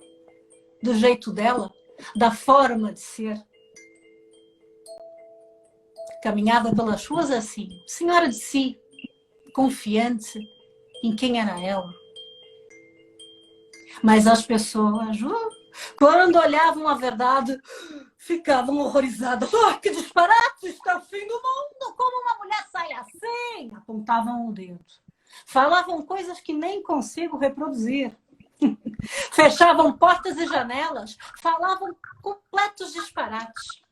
do jeito dela, da forma de ser. Caminhava pelas ruas assim, senhora de si, confiante em quem era ela. Mas as pessoas, quando olhavam a verdade, ficavam horrorizadas. Oh, que disparate, está o fim do mundo! Como uma mulher sai assim? Apontavam o dedo. Falavam coisas que nem consigo reproduzir. Fechavam portas e janelas, falavam completos disparates.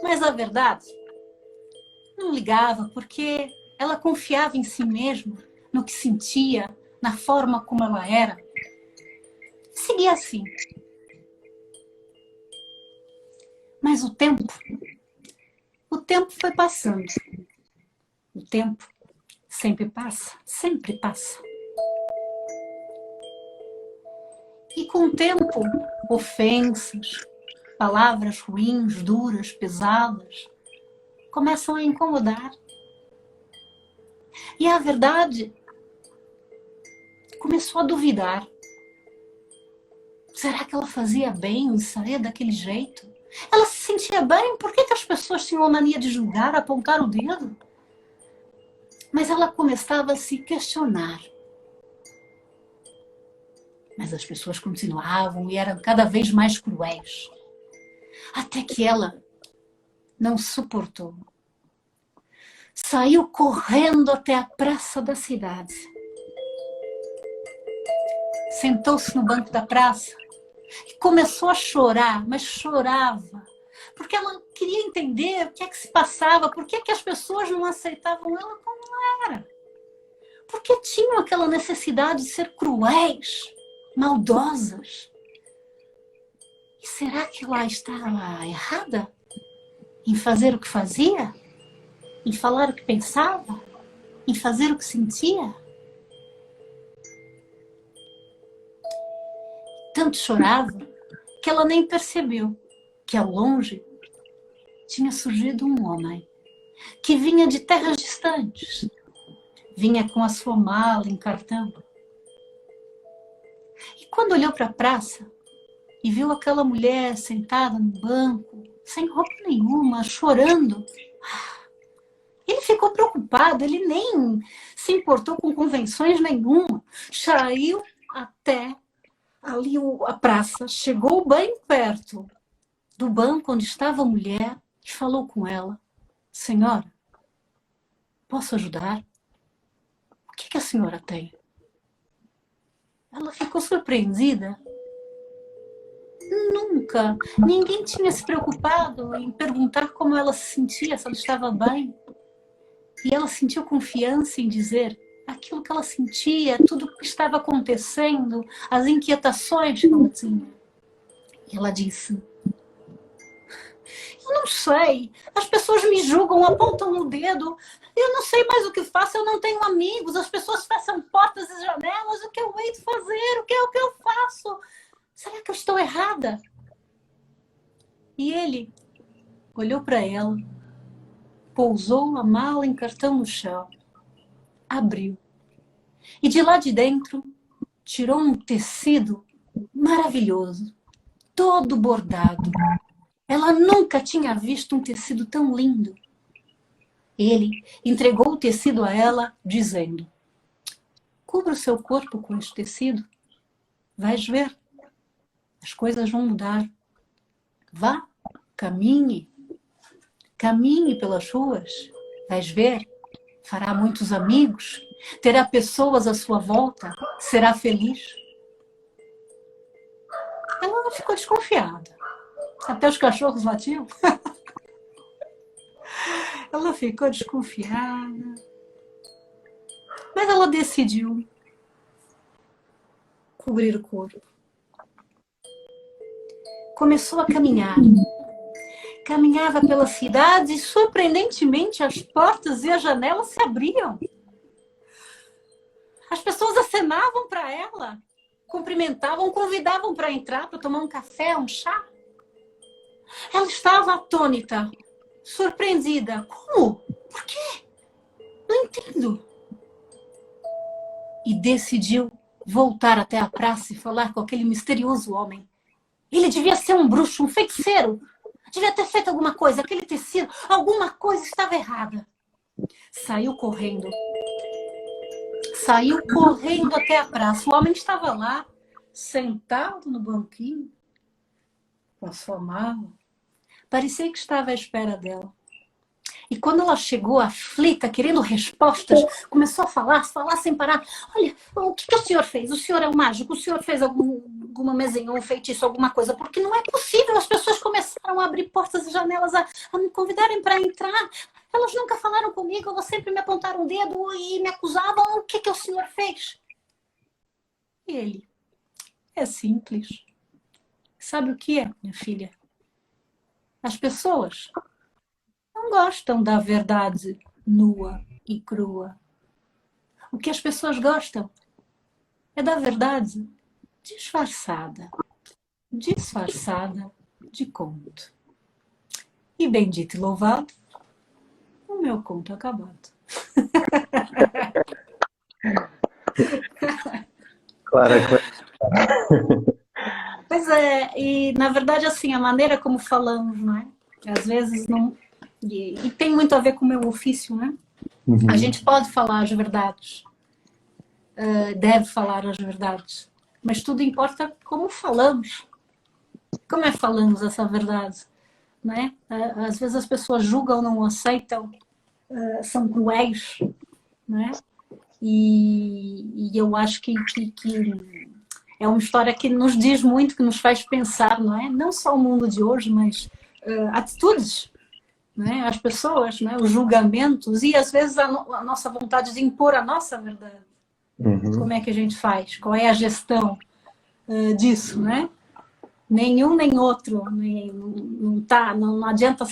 Mas a verdade, não ligava, porque ela confiava em si mesma, no que sentia, na forma como ela era. Seguia assim. Mas o tempo foi passando. O tempo sempre passa, sempre passa. E com o tempo, ofensas, palavras ruins, duras, pesadas, começam a incomodar. E a verdade começou a duvidar. Será que ela fazia bem em sair daquele jeito? Ela se sentia bem? Por que as pessoas tinham a mania de julgar, apontar o dedo? Mas ela começava a se questionar. Mas as pessoas continuavam e eram cada vez mais cruéis. Até que ela não suportou. Saiu correndo até a praça da cidade. Sentou-se no banco da praça e começou a chorar, mas chorava. Porque ela queria entender o que é que se passava, por que as pessoas não aceitavam ela como era. Por que tinham aquela necessidade de ser cruéis, maldosas? E será que ela estava errada em fazer o que fazia? Em falar o que pensava? Em fazer o que sentia? Tanto chorava que ela nem percebeu que ao longe tinha surgido um homem que vinha de terras distantes. Vinha com a sua mala em cartão. E quando olhou para a praça e viu aquela mulher sentada no banco, sem roupa nenhuma, chorando, ele ficou preocupado, ele nem se importou com convenções nenhuma. Saiu até ali a praça, chegou bem perto do banco onde estava a mulher e falou com ela: senhora, posso ajudar? O que a senhora tem? Ela ficou surpreendida. Nunca ninguém tinha se preocupado em perguntar como ela se sentia, se ela estava bem. E ela sentiu confiança em dizer aquilo que ela sentia, tudo o que estava acontecendo, as inquietações que ela tinha. E ela disse: eu não sei, as pessoas me julgam, apontam o dedo, eu não sei mais o que faço, eu não tenho amigos, as pessoas fecham portas e janelas, o que eu hei de fazer, o que eu faço? Será que eu estou errada? E ele olhou para ela, pousou a mala em cartão no chão, abriu. E de lá de dentro, tirou um tecido maravilhoso, todo bordado. Ela nunca tinha visto um tecido tão lindo. Ele entregou o tecido a ela, dizendo: cubra o seu corpo com este tecido. Vais ver, as coisas vão mudar. Vá, caminhe pelas ruas. Vais ver, fará muitos amigos, terá pessoas à sua volta, será feliz. Ela ficou desconfiada. Até os cachorros latiam. Ela ficou desconfiada. Mas ela decidiu cobrir o corpo. Começou a caminhar. caminhava pela cidade e, surpreendentemente, as portas e as janelas se abriam. As pessoas acenavam para ela, cumprimentavam, convidavam para entrar, para tomar um café, um chá. Ela estava atônita, surpreendida. Como? Por quê? Não entendo. E decidiu voltar até a praça e falar com aquele misterioso homem. Ele devia ser um bruxo, um feiticeiro. Devia ter feito alguma coisa, aquele tecido, alguma coisa estava errada. Saiu correndo até a praça. O homem estava lá, sentado no banquinho, com a sua mala. Parecia que estava à espera dela. E quando ela chegou aflita, querendo respostas, começou a falar sem parar. Olha, o que o senhor fez? O senhor é um mágico? O senhor fez alguma mesinha, um feitiço, alguma coisa? Porque não é possível. As pessoas começaram a abrir portas e janelas, a me convidarem para entrar. Elas nunca falaram comigo, elas sempre me apontaram o dedo e me acusavam. O que o senhor fez? E ele, é simples. Sabe o que é, minha filha? As pessoas não gostam da verdade nua e crua. O que as pessoas gostam é da verdade disfarçada de conto. E bendito e louvado, o meu conto acabado. Claro. Pois é, e na verdade assim, a maneira como falamos, não é? Às vezes não... E tem muito a ver com o meu ofício, né? Uhum. A gente pode falar as verdades, deve falar as verdades, mas tudo importa como falamos. Como é que falamos essa verdade? Né? Às vezes as pessoas julgam, não aceitam, são cruéis, né? E eu acho que é uma história que nos diz muito, que nos faz pensar, não é? Não só o mundo de hoje, mas atitudes, né? As pessoas, né? Os julgamentos e às vezes a nossa vontade de impor a nossa verdade. Uhum. Como é que a gente faz? Qual é a gestão disso, né? Nenhum nem outro, não adianta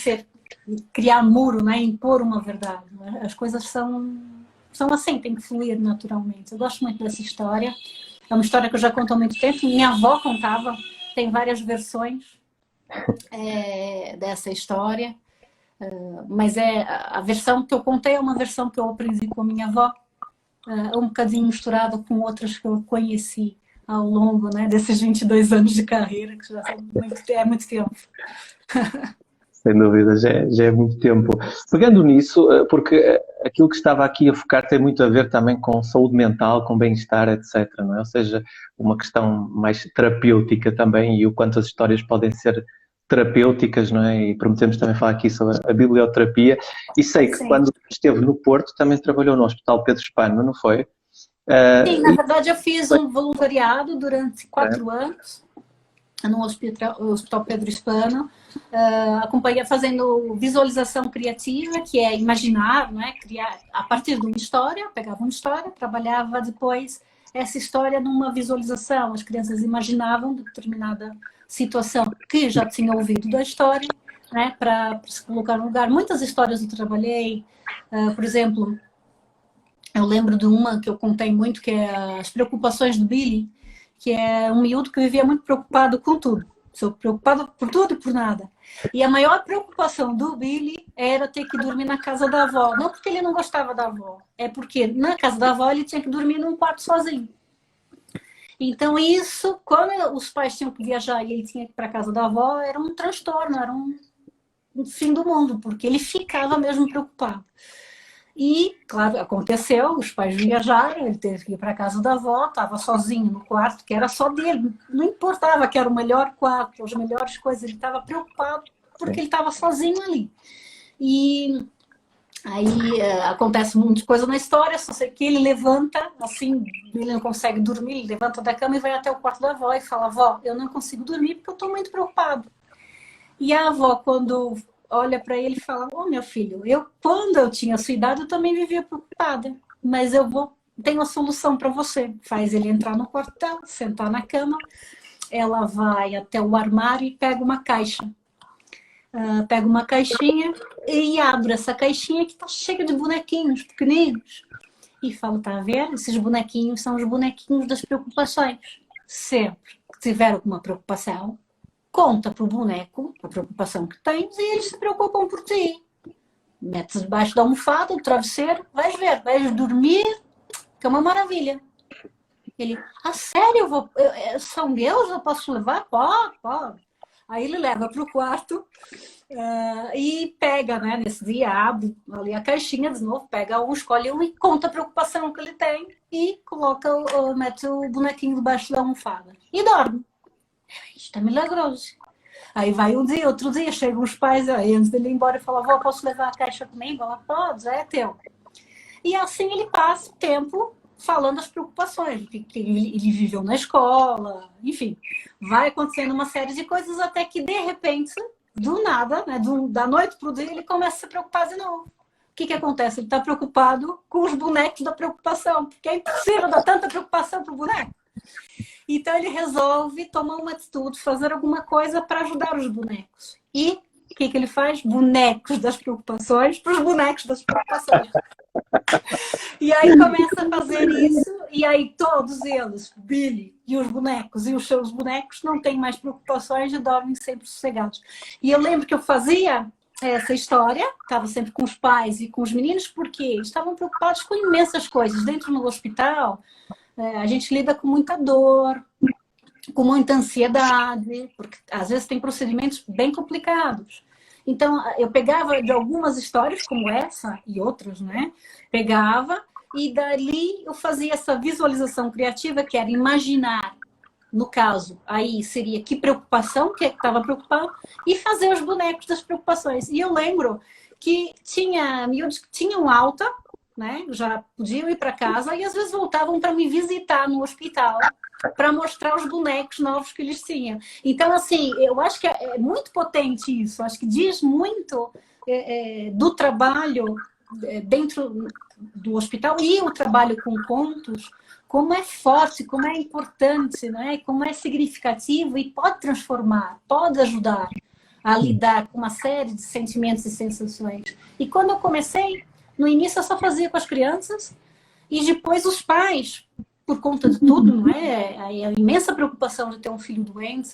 criar muro, né? Impor uma verdade. Né? As coisas são assim, tem que fluir naturalmente. Eu gosto muito dessa história. É uma história que eu já conto há muito tempo. Minha avó contava, tem várias versões dessa história. Mas a versão que eu contei é uma versão que eu aprendi com a minha avó, um bocadinho misturada com outras que eu conheci ao longo, né, desses 22 anos de carreira, que já é muito tempo. Sem dúvida, já é muito tempo. Pegando nisso, porque aquilo que estava aqui a focar tem muito a ver também com saúde mental, com bem-estar, etc. Não é? Ou seja, uma questão mais terapêutica também e o quanto as histórias podem ser terapêuticas, não é? E prometemos também falar aqui sobre a biblioterapia. E sei que quando esteve no Porto também trabalhou no Hospital Pedro Spano, não foi? Sim, na verdade eu fiz um voluntariado durante 4 anos no Hospital Pedro Spano, acompanhei fazendo visualização criativa, que é imaginar, né, criar a partir de uma história, pegava uma história, trabalhava depois essa história numa visualização, as crianças imaginavam determinada situação que já tinham ouvido da história, né, para se colocar no lugar. Muitas histórias eu trabalhei, por exemplo, eu lembro de uma que eu contei muito, que é As Preocupações do Billy, que é um miúdo que vivia muito preocupado com tudo. Sou preocupado por tudo e por nada. E a maior preocupação do Billy era ter que dormir na casa da avó. Não porque ele não gostava da avó, é porque na casa da avó ele tinha que dormir num quarto sozinho. Então isso, quando os pais tinham que viajar e ele tinha que ir para a casa da avó, era um transtorno, era um fim do mundo, porque ele ficava mesmo preocupado. E, claro, aconteceu, os pais viajaram, ele teve que ir para a casa da avó, estava sozinho no quarto, que era só dele, não importava que era o melhor quarto, as melhores coisas, ele estava preocupado porque ele estava sozinho ali. E aí acontece muita coisa na história, só sei que ele levanta, assim, ele não consegue dormir, ele levanta da cama e vai até o quarto da avó e fala: avó, eu não consigo dormir porque eu estou muito preocupado. E a avó, quando olha para ele e fala: meu filho, quando eu tinha a sua idade, eu também vivia preocupada, mas tenho uma solução para você. Faz ele entrar no quarto, sentar na cama, ela vai até o armário e pega uma caixa. pega uma caixinha e abre essa caixinha que está cheia de bonequinhos pequeninos. E fala, tá a ver? Esses bonequinhos são os bonequinhos das preocupações. Sempre que tiver alguma preocupação, conta para o boneco a preocupação que tens e eles se preocupam por ti. Metes debaixo da almofada, do travesseiro, vais ver, vais dormir, que é uma maravilha. Ele, sério? São meus? Eu posso levar? Pode. Aí ele leva para o quarto e pega, né? Nesse dia, abre ali a caixinha de novo, pega um, escolhe um e conta a preocupação que ele tem e mete o bonequinho debaixo da almofada e dorme. Isto é milagroso. Aí vai um dia, outro dia, chegam os pais, aí antes dele ir embora, e falam, posso levar a caixa comigo? Ela, pode, é teu. E assim ele passa o tempo falando as preocupações, que ele viveu na escola, enfim. Vai acontecendo uma série de coisas até que, de repente, do nada, né, da noite para o dia, ele começa a se preocupar de novo. O que acontece? Ele está preocupado com os bonecos da preocupação, porque é impossível dar tanta preocupação para o boneco. Então ele resolve tomar uma atitude, fazer alguma coisa para ajudar os bonecos. E o que ele faz? Bonecos das preocupações para os bonecos das preocupações. E aí começa a fazer isso, e aí todos eles, Billy e os bonecos e os seus bonecos, não têm mais preocupações e dormem sempre sossegados. E eu lembro que eu fazia essa história, estava sempre com os pais e com os meninos, porque estavam preocupados com imensas coisas. Dentro do hospital, a gente lida com muita dor, com muita ansiedade, porque às vezes tem procedimentos bem complicados. Então, eu pegava de algumas histórias, como essa e outras, né? Pegava e dali eu fazia essa visualização criativa, que era imaginar, no caso, aí seria que preocupação, que estava preocupado, e fazer os bonecos das preocupações. E eu lembro que miúdos que tinham alta, né? Já podiam ir para casa e às vezes voltavam para me visitar no hospital para mostrar os bonecos novos que eles tinham. Então, assim, eu acho que é muito potente isso. Acho que diz muito do trabalho dentro do hospital e o trabalho com contos, como é forte, como é importante, né? Como é significativo e pode transformar, pode ajudar a lidar com uma série de sentimentos e sensações. E quando eu comecei, no início eu só fazia com as crianças e depois os pais, por conta de tudo, não é? A imensa preocupação de ter um filho doente,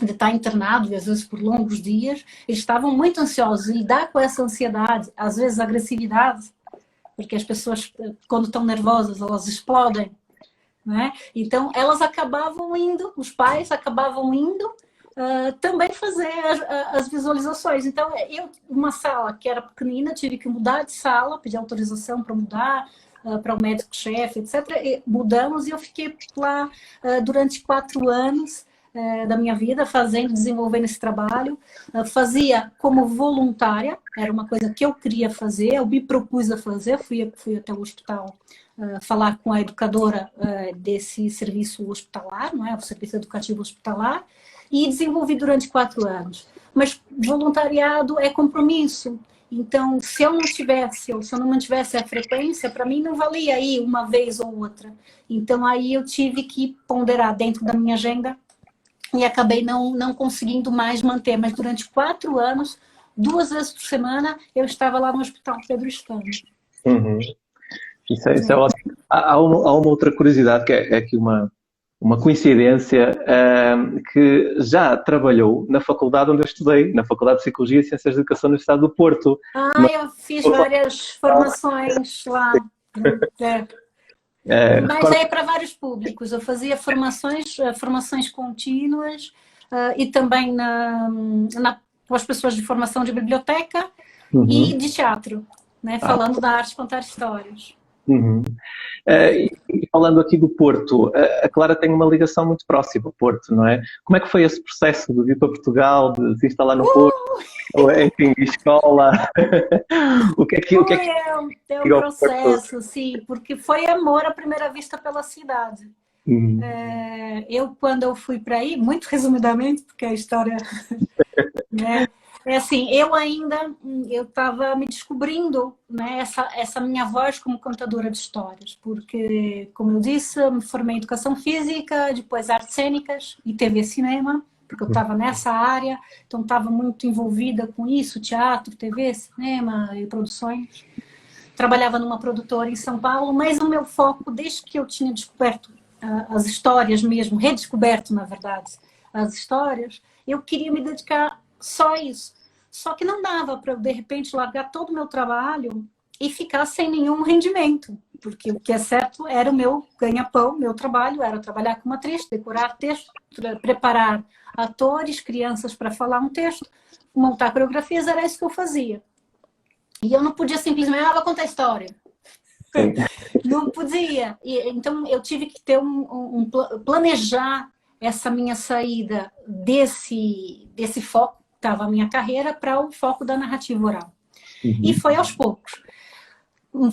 de estar internado, e às vezes por longos dias, eles estavam muito ansiosos e lidar com essa ansiedade, às vezes agressividade, porque as pessoas, quando estão nervosas, elas explodem, né? Então, elas acabavam indo, os pais acabavam indo também fazer as visualizações. Então, uma sala que era pequenina, tive que mudar de sala, pedir autorização para mudar, para o médico-chefe, etc. E mudamos e eu fiquei lá durante 4 anos da minha vida, desenvolvendo esse trabalho. Fazia como voluntária, era uma coisa que eu queria fazer, eu me propus a fazer, fui até o hospital falar com a educadora desse serviço hospitalar, não é? O serviço educativo hospitalar, e desenvolvi durante 4 anos. Mas voluntariado é compromisso. Então, se eu não mantivesse a frequência, para mim não valia ir uma vez ou outra. Então, aí eu tive que ponderar dentro da minha agenda e acabei não conseguindo mais manter. Mas durante 4 anos, 2 vezes por semana, eu estava lá no Hospital Pedro Estano. Uhum. Isso é ótimo. Há uma outra curiosidade, que é aqui uma coincidência, que já trabalhou na faculdade onde eu estudei, na Faculdade de Psicologia e Ciências de Educação da Universidade do Porto. Eu fiz várias formações lá. Mas é para vários públicos. Eu fazia formações contínuas e também com as pessoas de formação de biblioteca e de teatro, né? Falando da arte de contar histórias. Uhum. E falando aqui do Porto, a Clara tem uma ligação muito próxima ao Porto, não é? Como é que foi esse processo de vir para Portugal, de se instalar no Porto, enfim, escola? É um processo, sim, porque foi amor à primeira vista pela cidade. Quando eu fui para aí, muito resumidamente, porque a história, né? Eu estava me descobrindo, né, essa minha voz como contadora de histórias, porque, como eu disse, me formei em Educação Física, depois Artes Cênicas e TV e Cinema, porque eu estava nessa área, então estava muito envolvida com isso, teatro, TV, cinema e produções. Trabalhava numa produtora em São Paulo, mas o meu foco, desde que eu tinha descoberto as histórias mesmo, redescoberto, na verdade, as histórias, eu queria me dedicar só a isso. Só que não dava para eu, de repente, largar todo o meu trabalho e ficar sem nenhum rendimento, porque o que é certo era o meu ganha-pão, meu trabalho era trabalhar como atriz, decorar texto, preparar atores, crianças para falar um texto, montar coreografias, era isso que eu fazia. E eu não podia simplesmente, vou contar história. Não podia. Então, eu tive que ter planejar essa minha saída desse foco, que estava a minha carreira, para o foco da narrativa oral. E foi aos poucos.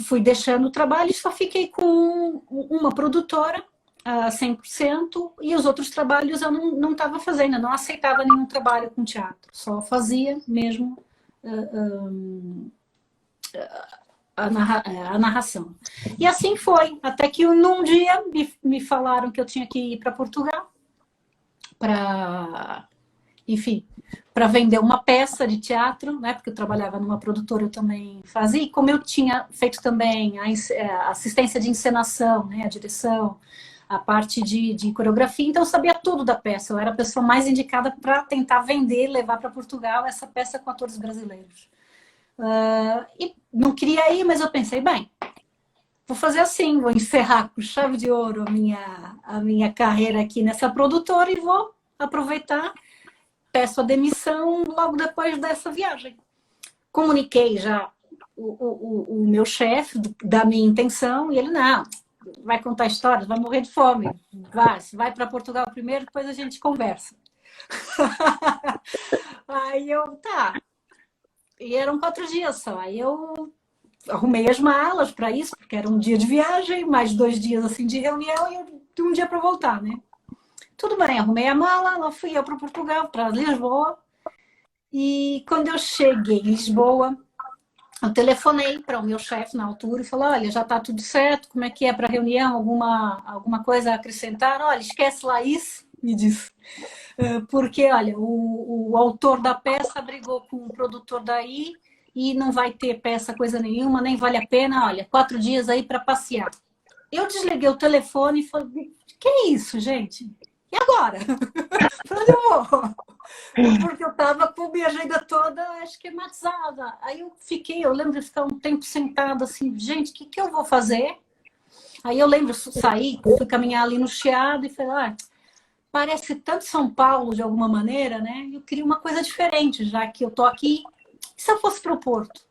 Fui deixando o trabalho e só fiquei com uma produtora a 100%, e os outros trabalhos eu não estava fazendo, não aceitava nenhum trabalho com teatro, só fazia mesmo a narração. E assim foi, até que num dia me falaram que eu tinha que ir para Portugal para, enfim, para vender uma peça de teatro, né? Porque eu trabalhava numa produtora, eu também fazia, e como eu tinha feito também a assistência de encenação, né? A direção, a parte de coreografia, então eu sabia tudo da peça, eu era a pessoa mais indicada para tentar vender, levar para Portugal essa peça com atores brasileiros. E não queria ir, mas eu pensei, bem, vou fazer assim, vou encerrar com chave de ouro a minha carreira aqui nessa produtora e vou aproveitar, peço a demissão logo depois dessa viagem. Comuniquei já o meu chefe da minha intenção e ele, não, vai contar histórias, vai morrer de fome, vai para Portugal primeiro, depois a gente conversa. Aí eu, tá. E eram 4 dias só. Aí eu arrumei as malas para isso, porque era um dia de viagem, mais 2 dias assim de reunião e um dia para voltar, né? Tudo bem, arrumei a mala, lá fui eu para Portugal, para Lisboa. E quando eu cheguei em Lisboa, eu telefonei para o meu chefe na altura e falei, olha, já está tudo certo, como é que é para a reunião? Alguma coisa a acrescentar? Olha, esquece lá isso, me disse. Porque, olha, o autor da peça brigou com o produtor daí e não vai ter peça coisa nenhuma, nem vale a pena, olha, 4 dias aí para passear. Eu desliguei o telefone e falei, que é isso, gente? E agora? Para onde eu vou? Porque eu estava com a minha agenda toda esquematizada. Aí eu lembro de ficar um tempo sentada assim, gente, o que eu vou fazer? Aí eu lembro, saí, fui caminhar ali no Chiado e falei, parece tanto São Paulo de alguma maneira, né? Eu queria uma coisa diferente, já que eu tô aqui. E se eu fosse para o Porto?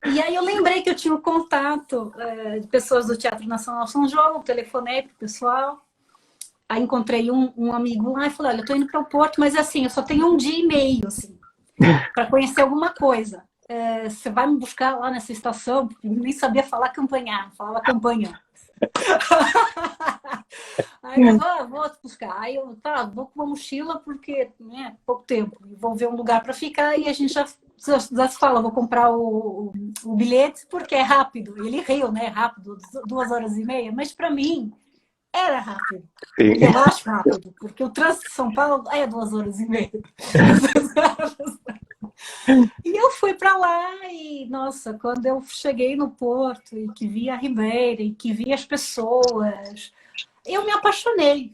E aí eu lembrei que eu tinha o contato de pessoas do Teatro Nacional São João, telefonei pro pessoal. Aí encontrei um amigo lá e falei, olha, eu tô indo para o Porto, mas assim, eu só tenho 1 dia e meio, assim, para conhecer alguma coisa. Você vai me buscar lá nessa estação? Porque eu nem sabia falar campanhar, falava campanha. Aí eu vou te buscar. Aí eu, vou com uma mochila porque pouco tempo. Vou ver um lugar para ficar e a gente já se fala, vou comprar o bilhete porque é rápido. Ele riu, né? Rápido, 2 horas e meia, mas para mim era rápido. Sim. Eu acho rápido, porque o trânsito de São Paulo é 2 horas e meia. E eu fui para lá e, nossa, quando eu cheguei no Porto e que vi a Ribeira e que vi as pessoas, eu me apaixonei.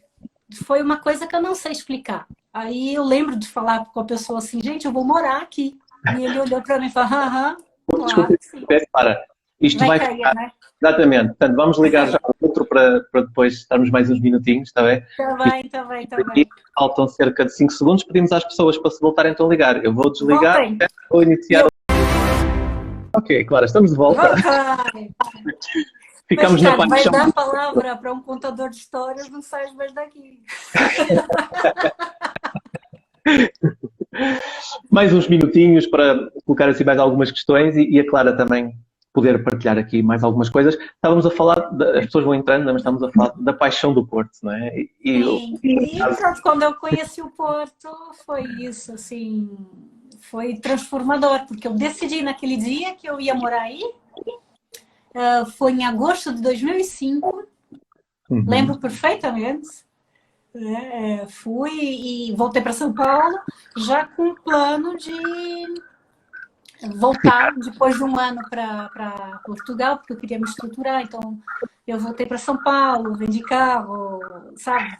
Foi uma coisa que eu não sei explicar. Aí eu lembro de falar com a pessoa assim, gente, eu vou morar aqui. E ele olhou para mim e falou, claro. Desculpa, para. Isto vai cair, ficar... né? Exatamente. Portanto, vamos ligar já ao outro para depois estarmos mais uns minutinhos, está bem? Está bem. Faltam cerca de 5 segundos. Pedimos às pessoas para se voltarem então a ligar. Eu vou desligar, vou iniciar. Ok, Clara, estamos de volta. Ficamos na paixão. Vai dar a palavra para um contador de histórias, não sais mais daqui. Mais uns minutinhos para colocar assim mais algumas questões e a Clara também poder partilhar aqui mais algumas coisas. Estávamos a falar, as pessoas vão entrando, mas estamos a falar da paixão do Porto, não é? Sim, quando eu conheci o Porto, foi isso, assim, foi transformador, porque eu decidi naquele dia que eu ia morar aí, foi em agosto de 2005, lembro perfeitamente, Fui e voltei para São Paulo já com o plano de voltar depois de um ano para Portugal, porque eu queria me estruturar. Então, eu voltei para São Paulo, vendi carro, sabe?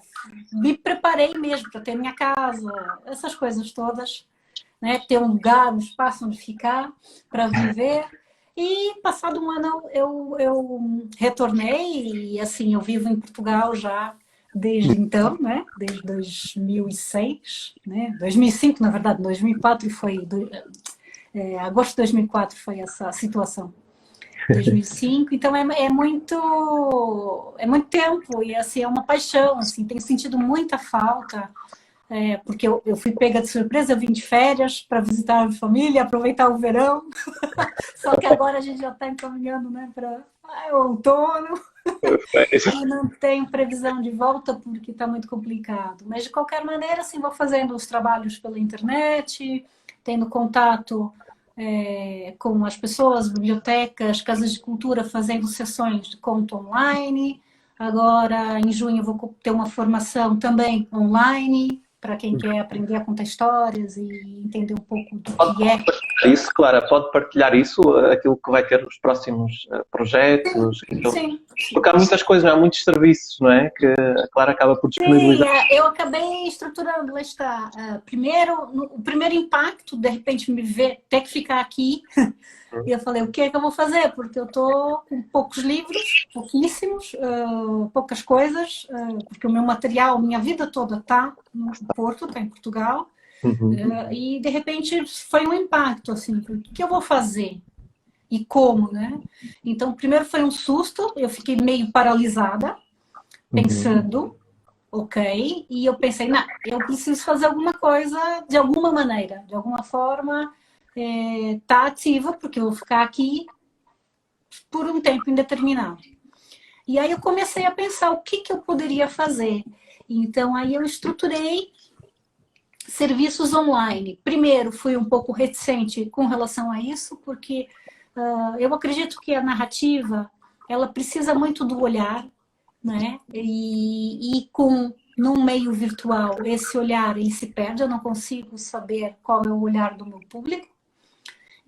Me preparei mesmo para ter minha casa, essas coisas todas, né? Ter um lugar, um espaço onde ficar para viver. E passado um ano eu retornei e assim eu vivo em Portugal já desde então, né? Desde 2006, né? 2005 na verdade, 2004 foi agosto de 2004 foi essa situação. 2005, então é muito tempo e assim é uma paixão, assim, tenho sentido muita falta. Porque eu fui pega de surpresa, eu vim de férias para visitar a família, aproveitar o verão. Só que agora a gente já está encaminhando, né, para o outono. E não tenho previsão de volta porque está muito complicado. Mas de qualquer maneira, assim, vou fazendo os trabalhos pela internet, tendo contato com as pessoas, bibliotecas, casas de cultura, fazendo sessões de conto online. Agora, em junho, eu vou ter uma formação também online para quem quer aprender a contar histórias e entender um pouco do que é. Isso, Clara, pode partilhar isso, aquilo que vai ter nos próximos projetos? Sim, então, sim. Porque há muitas coisas, há muitos serviços, não é? Que a Clara acaba por disponibilizar. Sim, eu acabei estruturando, lá está. Primeiro, o primeiro impacto, de repente, me ver, ter que ficar aqui. E eu falei, o que é que eu vou fazer? Porque eu estou com poucos livros, pouquíssimos, poucas coisas, porque o meu material, minha vida toda está no Porto, está em Portugal. E, de repente, foi um impacto, assim, o que eu vou fazer? E como, né? Então, primeiro foi um susto, eu fiquei meio paralisada, pensando, ok, e eu pensei, não, eu preciso fazer alguma coisa de alguma maneira, de alguma forma, tá ativa, porque eu vou ficar aqui por um tempo indeterminado. E aí eu comecei a pensar o que eu poderia fazer. Então, aí eu estruturei serviços online. Primeiro, fui um pouco reticente com relação a isso, porque eu acredito que a narrativa, ela precisa muito do olhar, né? E num meio virtual, esse olhar ele se perde, eu não consigo saber qual é o olhar do meu público.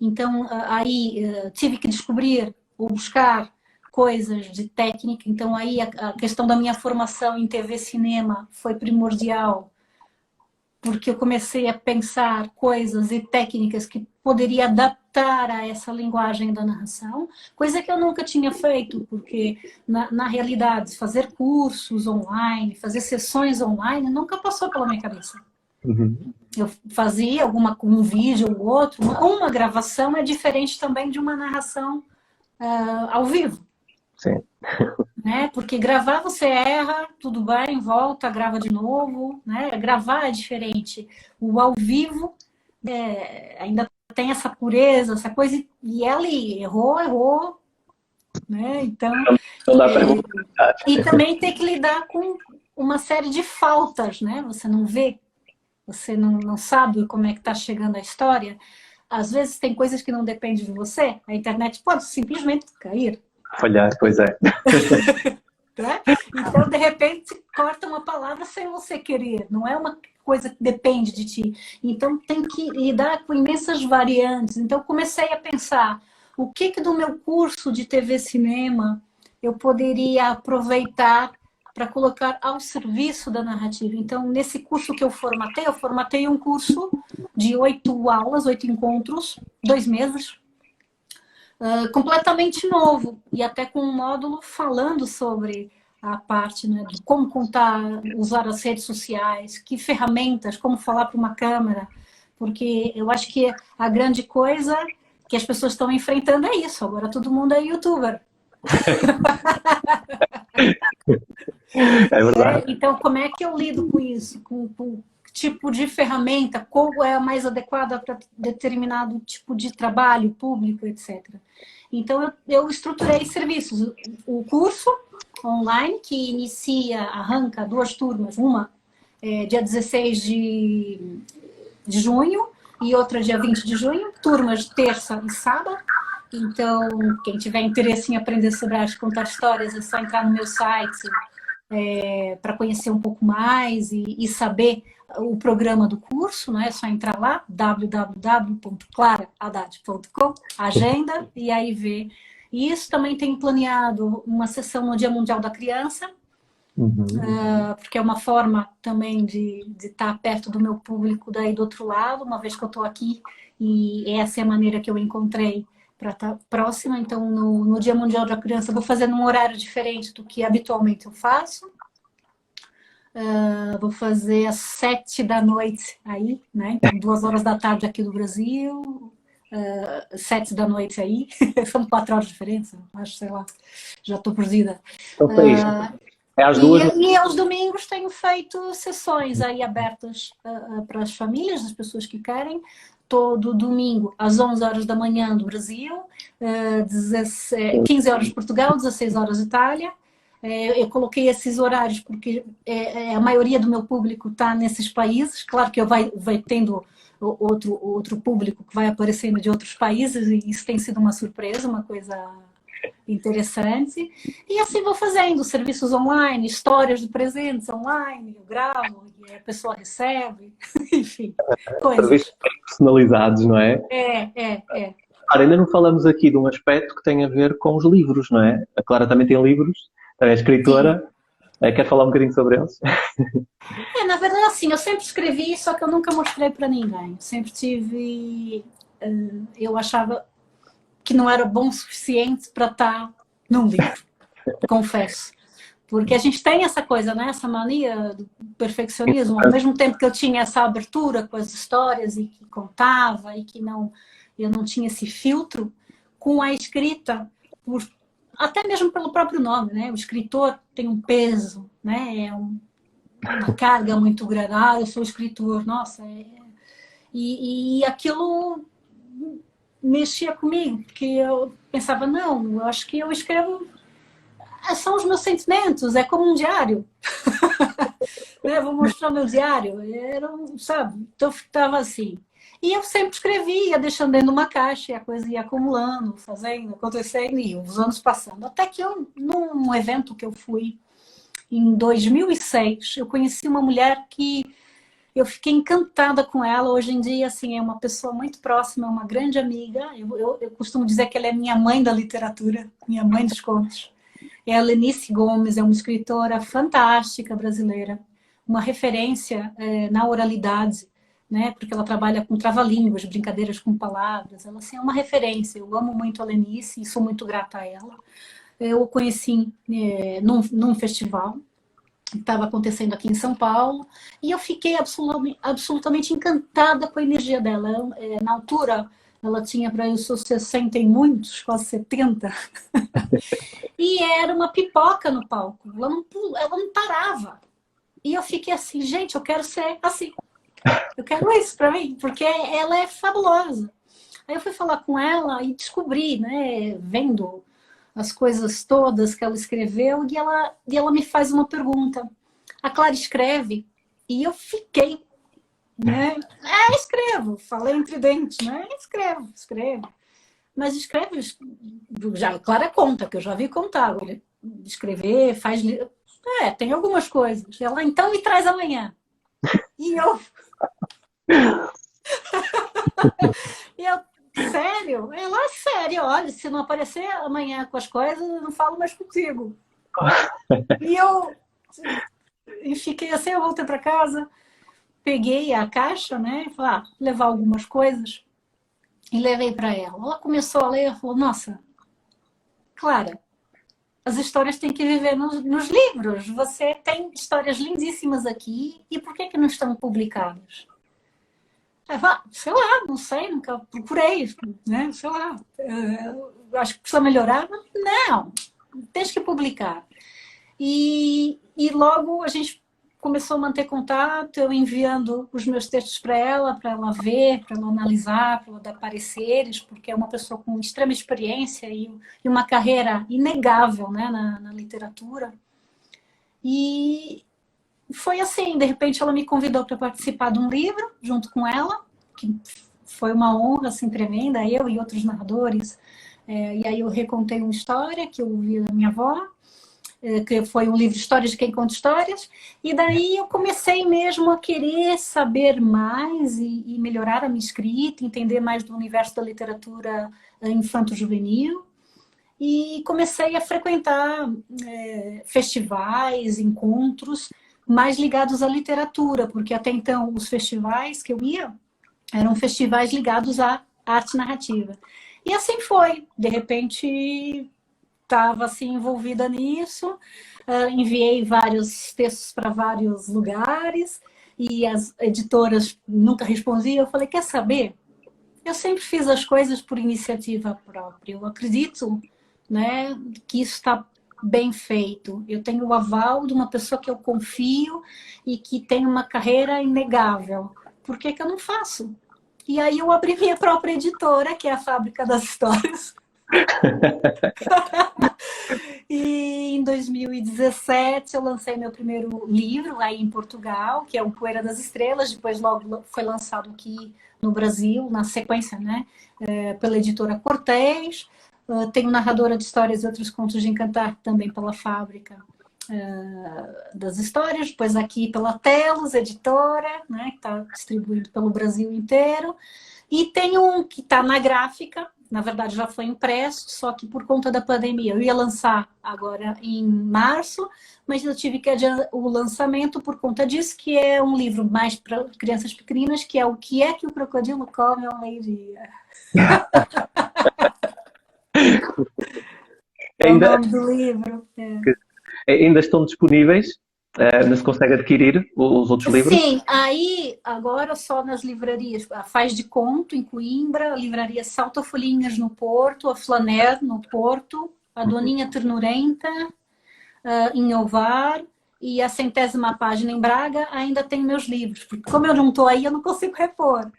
Então, aí tive que descobrir ou buscar coisas de técnica. Então, aí a questão da minha formação em TV e cinema foi primordial, porque eu comecei a pensar coisas e técnicas que poderia adaptar a essa linguagem da narração, coisa que eu nunca tinha feito, porque na realidade fazer cursos online, fazer sessões online, nunca passou pela minha cabeça. Eu fazia um vídeo ou outro, uma gravação é diferente também de uma narração ao vivo. Sim. Né? Porque gravar você erra, tudo bem, volta, grava de novo, né? Gravar é diferente. O ao vivo ainda tem essa pureza, essa coisa, e ela errou, né? Então, não dá para e também tem que lidar com uma série de faltas, né? Você não vê, você não sabe como é que está chegando a história. Às vezes tem coisas que não dependem de você, a internet pode simplesmente cair. Falhar, pois é. Né? Então, de repente, corta uma palavra sem você querer. Não é uma coisa que depende de ti. Então, tem que lidar com imensas variantes. Então, comecei a pensar o que do meu curso de TV Cinema eu poderia aproveitar para colocar ao serviço da narrativa. Então, nesse curso que eu formatei um curso de 8 aulas, 8 encontros, 2 meses, completamente novo, e até com um módulo falando sobre a parte, né, de como contar, usar as redes sociais, que ferramentas, como falar para uma câmera, porque eu acho que a grande coisa que as pessoas estão enfrentando é isso, agora todo mundo é youtuber. É verdade. Então, como é que eu lido com isso? Com tipo de ferramenta, qual é a mais adequada para determinado tipo de trabalho público, etc. Então, eu estruturei serviços. O curso online, que arranca 2 turmas, uma dia 16 de junho e outra dia 20 de junho, turmas de terça e sábado. Então, quem tiver interesse em aprender sobre arte e contar histórias, é só entrar no meu site para conhecer um pouco mais e saber o programa do curso, né? É só entrar lá, www.clarahaddad.com, agenda, e aí ver. E isso também tem planeado uma sessão no Dia Mundial da Criança, porque é uma forma também de estar perto do meu público daí do outro lado, uma vez que eu estou aqui, e essa é a maneira que eu encontrei para estar próxima. Então, no Dia Mundial da Criança, eu vou fazer num horário diferente do que habitualmente eu faço. Vou fazer às 7 da noite aí, né? Então, 2 horas da tarde aqui do Brasil, 7 da noite aí. São 4 horas diferentes, acho, sei lá, já estou perdida. Então foi isso. É às 2. E aos domingos tenho feito sessões aí abertas para as famílias, as pessoas que querem. Todo domingo, às 11 horas da manhã do Brasil, 15 horas de Portugal, 16 horas de Itália. Eu coloquei esses horários porque a maioria do meu público está nesses países. Claro que vai tendo outro público que vai aparecendo de outros países, e isso tem sido uma surpresa, uma coisa interessante. E assim vou fazendo serviços online, histórias de presentes online, eu gravo e a pessoa recebe, enfim, coisas. Serviços personalizados, não é? É. Claro, ainda não falamos aqui de um aspecto que tem a ver com os livros, não é? A Clara também tem livros, é escritora. Quer falar um bocadinho sobre eles? Na verdade, assim, eu sempre escrevi, só que eu nunca mostrei para ninguém. Sempre tive... eu achava que não era bom o suficiente para estar num livro, confesso. Porque a gente tem essa coisa, né? Essa mania do perfeccionismo. Ao mesmo tempo que eu tinha essa abertura com as histórias e que contava e que eu não tinha esse filtro, com a escrita, até mesmo pelo próprio nome, né? O escritor tem um peso, né? Uma carga muito grande. Eu sou escritor, nossa. E aquilo mexia comigo, porque eu pensava, não, eu acho que eu escrevo... São os meus sentimentos, é como um diário. Vou mostrar meu diário. Sabe? Então, estava assim. E eu sempre escrevia, deixando dentro de uma caixa, e a coisa ia acumulando, fazendo, acontecendo, e os anos passando. Até que num evento que eu fui, em 2006, eu conheci uma mulher que eu fiquei encantada com ela. Hoje em dia, assim, é uma pessoa muito próxima, uma grande amiga. Eu costumo dizer que ela é minha mãe da literatura, minha mãe dos contos. É a Lenice Gomes, é uma escritora fantástica brasileira, uma referência na oralidade, né? Porque ela trabalha com trava-línguas, brincadeiras com palavras. Ela assim, é uma referência. Eu amo muito a Lenice e sou muito grata a ela. Eu a conheci num festival que estava acontecendo aqui em São Paulo, e eu fiquei absolutamente encantada com a energia dela. Na altura, ela tinha para os seus 60 e muitos, quase 70, e era uma pipoca no palco. Ela não parava. E eu fiquei assim, gente, eu quero ser assim. Eu quero isso para mim, porque ela é fabulosa. Aí eu fui falar com ela e descobri, né, vendo as coisas todas que ela escreveu, e ela me faz uma pergunta. A Clara escreve? E eu fiquei, né? Escrevo. Falei entre dentes, né? Escrevo. Mas escreve, já, a Clara conta, que eu já vi contar. Olha, escrever, faz... tem algumas coisas. Ela, então, me traz amanhã. E eu... Sério? Ela, sério, olha, se não aparecer amanhã com as coisas, eu não falo mais contigo. E fiquei assim, eu voltei para casa, peguei a caixa, né, falei, levar algumas coisas, e levei para ela. Ela começou a ler e falou, nossa, Clara, as histórias têm que viver nos livros. Você tem histórias lindíssimas aqui, e por que não estão publicadas? Sei lá, não sei, nunca procurei, né? Sei lá, acho que precisa melhorar. Não, tens que publicar. E logo a gente começou a manter contato, eu enviando os meus textos para ela ver, para ela analisar, para ela dar pareceres, porque é uma pessoa com extrema experiência e uma carreira inegável, né, na literatura. E foi assim, de repente ela me convidou para participar de um livro junto com ela, que foi uma honra assim, tremenda, eu e outros narradores. E aí eu recontei uma história que eu ouvi da minha avó. que foi um livro de histórias de quem conta histórias, e daí eu comecei mesmo a querer saber mais e melhorar a minha escrita, entender mais do universo da literatura infanto-juvenil, e comecei a frequentar festivais, encontros mais ligados à literatura, porque até então os festivais que eu ia eram festivais ligados à arte narrativa. E assim foi, de repente estava assim envolvida nisso, enviei vários textos para vários lugares e as editoras nunca respondiam. Eu falei, quer saber? Eu sempre fiz as coisas por iniciativa própria. Eu acredito, né, que isso está bem feito. Eu tenho o aval de uma pessoa que eu confio e que tem uma carreira inegável. Por que que eu não faço? E aí eu abri minha própria editora, que é a Fábrica das Histórias. E em 2017 eu lancei meu primeiro livro aí em Portugal, que é o Poeira das Estrelas. Depois logo foi lançado aqui no Brasil, na sequência, né, pela editora Cortez. Tenho Narradora de Histórias e Outros Contos de Encantar também pela Fábrica das Histórias. Depois aqui pela Telos, editora, né, que está distribuído pelo Brasil inteiro. E tem um que está na gráfica, na verdade já foi impresso, só que por conta da pandemia. Eu ia lançar agora em março, mas eu tive que adiar o lançamento por conta disso, que é um livro mais para crianças pequeninas, que é O que é que o crocodilo come ao meio-dia. É o nome do livro. Ainda estão disponíveis? Não se consegue adquirir os outros livros? Sim, aí agora só nas livrarias, a Faz de Conto em Coimbra, a livraria Salta Folhinhas no Porto, a Flaner no Porto, a Doninha Ternurenta em Ovar e a 100ª Página em Braga ainda tem meus livros, porque como eu não estou aí, eu não consigo repor.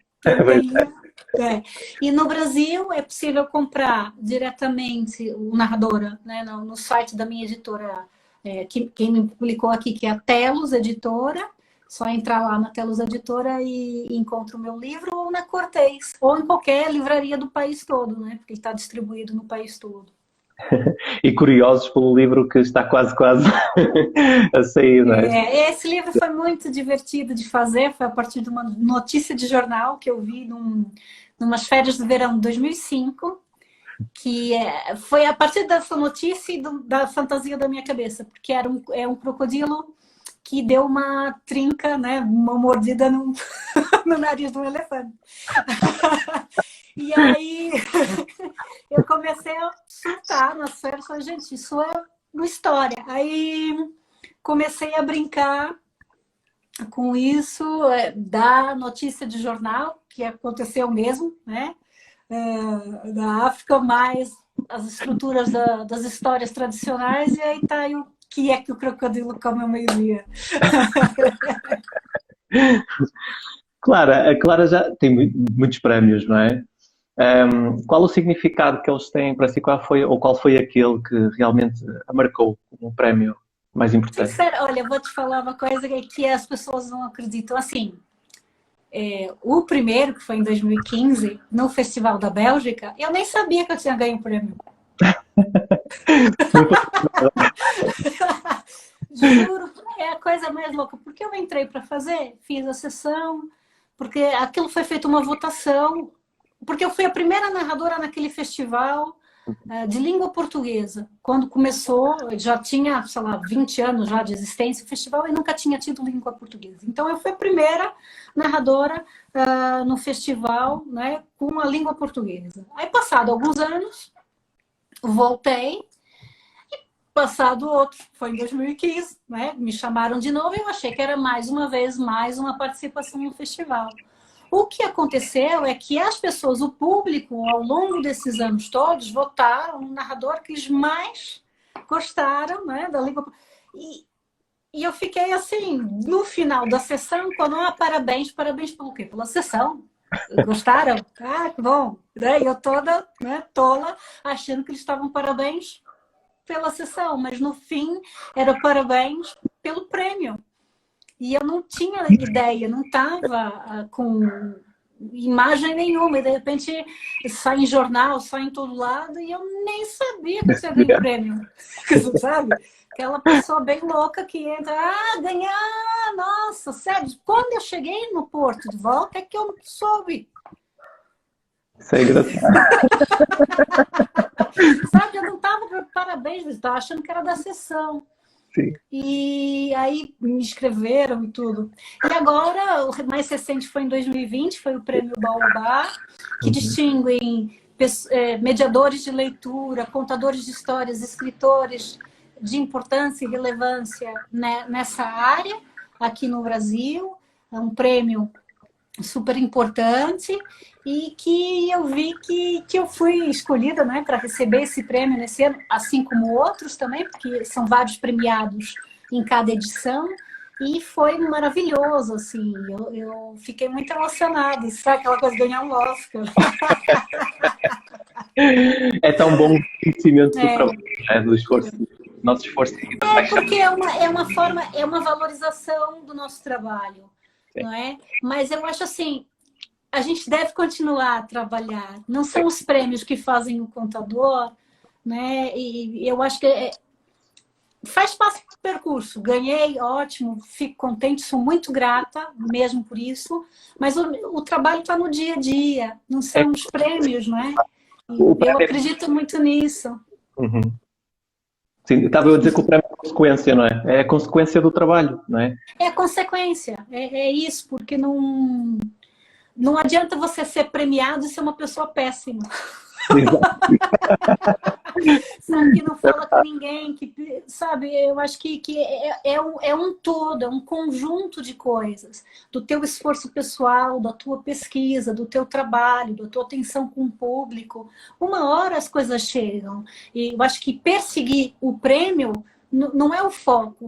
E no Brasil é possível comprar diretamente o Narradora, né, no site da minha editora. Quem me publicou aqui, que é a Telos Editora, só entrar lá na Telos Editora e encontra o meu livro, ou na Cortez, ou em qualquer livraria do país todo, né? Porque ele está distribuído no país todo. E curiosos pelo livro que está quase a sair, não é? Esse livro foi muito divertido de fazer, foi a partir de uma notícia de jornal que eu vi numas férias de verão de 2005, que foi a partir dessa notícia e da fantasia da minha cabeça, porque é um crocodilo que deu uma trinca, né, uma mordida no nariz de um elefante. E aí eu comecei a surtar nas férias, falei, gente, isso é uma história. Aí comecei a brincar com isso, da notícia de jornal, que aconteceu mesmo, né? Da África, mais as estruturas das histórias tradicionais, e aí tá aí o que é que o crocodilo come ao meio-dia. A Clara já tem muitos prémios, não é? Qual o significado que eles têm para si? Qual foi aquele que realmente a marcou como um prémio mais importante? Sincero, olha, eu vou te falar uma coisa que as pessoas não acreditam. Assim, o primeiro, que foi em 2015, no Festival da Bélgica, eu nem sabia que eu tinha ganho o prêmio. Juro, é a coisa mais louca. Porque eu entrei para fazer, fiz a sessão, porque aquilo foi feito uma votação, porque eu fui a primeira narradora naquele festival de língua portuguesa. Quando começou, já tinha, sei lá, 20 anos já de existência o festival e nunca tinha tido língua portuguesa. Então eu fui a primeira narradora no festival, né, com a língua portuguesa. Aí, passado alguns anos, voltei. Passado outro, foi em 2015, né? Me chamaram de novo e eu achei que era mais uma vez, mais uma participação no festival. O que aconteceu é que as pessoas, o público, ao longo desses anos todos, votaram no narrador que eles mais gostaram, né, da língua. E eu fiquei assim, no final da sessão, quando, parabéns pelo quê? Pela sessão. Gostaram? Que bom. E eu toda, né, tola, achando que eles estavam parabéns pela sessão, mas no fim era parabéns pelo prêmio. E eu não tinha ideia, não estava com imagem nenhuma, e de repente sai em jornal, sai em todo lado, e eu nem sabia que você ganhou prêmio, sabe? Aquela pessoa bem louca que entra, ganhar, nossa, sério, quando eu cheguei no Porto de volta é que eu soube. Isso é engraçado. Sabe, eu não estava parabéns, eu estava achando que era da sessão. Sim. E aí me inscreveram e tudo. E agora, o mais recente foi em 2020, foi o Prêmio Baobá, que distingue mediadores de leitura, contadores de histórias, escritores de importância e relevância nessa área, aqui no Brasil. É um prêmio super importante e que eu vi que eu fui escolhida, né, para receber esse prêmio nesse ano, assim como outros também, porque são vários premiados em cada edição, e foi maravilhoso, assim, eu fiquei muito emocionada, sabe, aquela coisa de ganhar um Oscar. É tão bom o conhecimento do trabalho, né, do esforço, nosso esforço. Porque é uma forma, é uma valorização do nosso trabalho, não é? Mas eu acho assim, a gente deve continuar a trabalhar. Não são os prêmios que fazem o contador, né? E eu acho que faz parte do percurso. Ganhei, ótimo, fico contente, sou muito grata mesmo por isso. Mas o trabalho está no dia a dia, não são os prêmios, não é? Eu acredito muito nisso. Uhum. Sim, estava a dizer que o prémio é consequência, não é? É a consequência do trabalho, não é? É a consequência, é isso, porque não adianta você ser premiado e ser uma pessoa péssima. Sabe, que não fala com ninguém, que, sabe, eu acho que é um todo, é um conjunto de coisas, do teu esforço pessoal, da tua pesquisa, do teu trabalho, da tua atenção com o público. Uma hora as coisas chegam, e eu acho que perseguir o prêmio não é o foco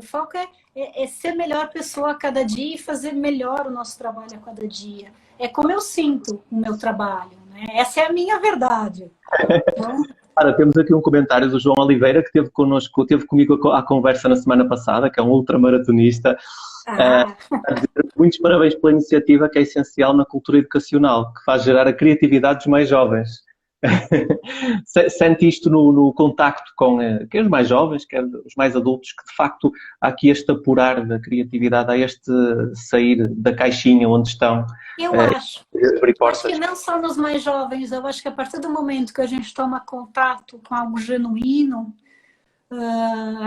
é ser melhor pessoa a cada dia e fazer melhor o nosso trabalho a cada dia. É como eu sinto o meu trabalho, né? Essa é a minha verdade. Então... Ora, temos aqui um comentário do João Oliveira, que teve comigo à conversa na semana passada, que é um ultramaratonista. Muitos parabéns pela iniciativa, que é essencial na cultura educacional, que faz gerar a criatividade dos mais jovens. Sente isto no contacto com quer os mais jovens, quer os mais adultos, que de facto há aqui este apurar da criatividade, há este sair da caixinha onde estão. Eu acho que não só nos mais jovens, eu acho que a partir do momento que a gente toma contato com algo genuíno,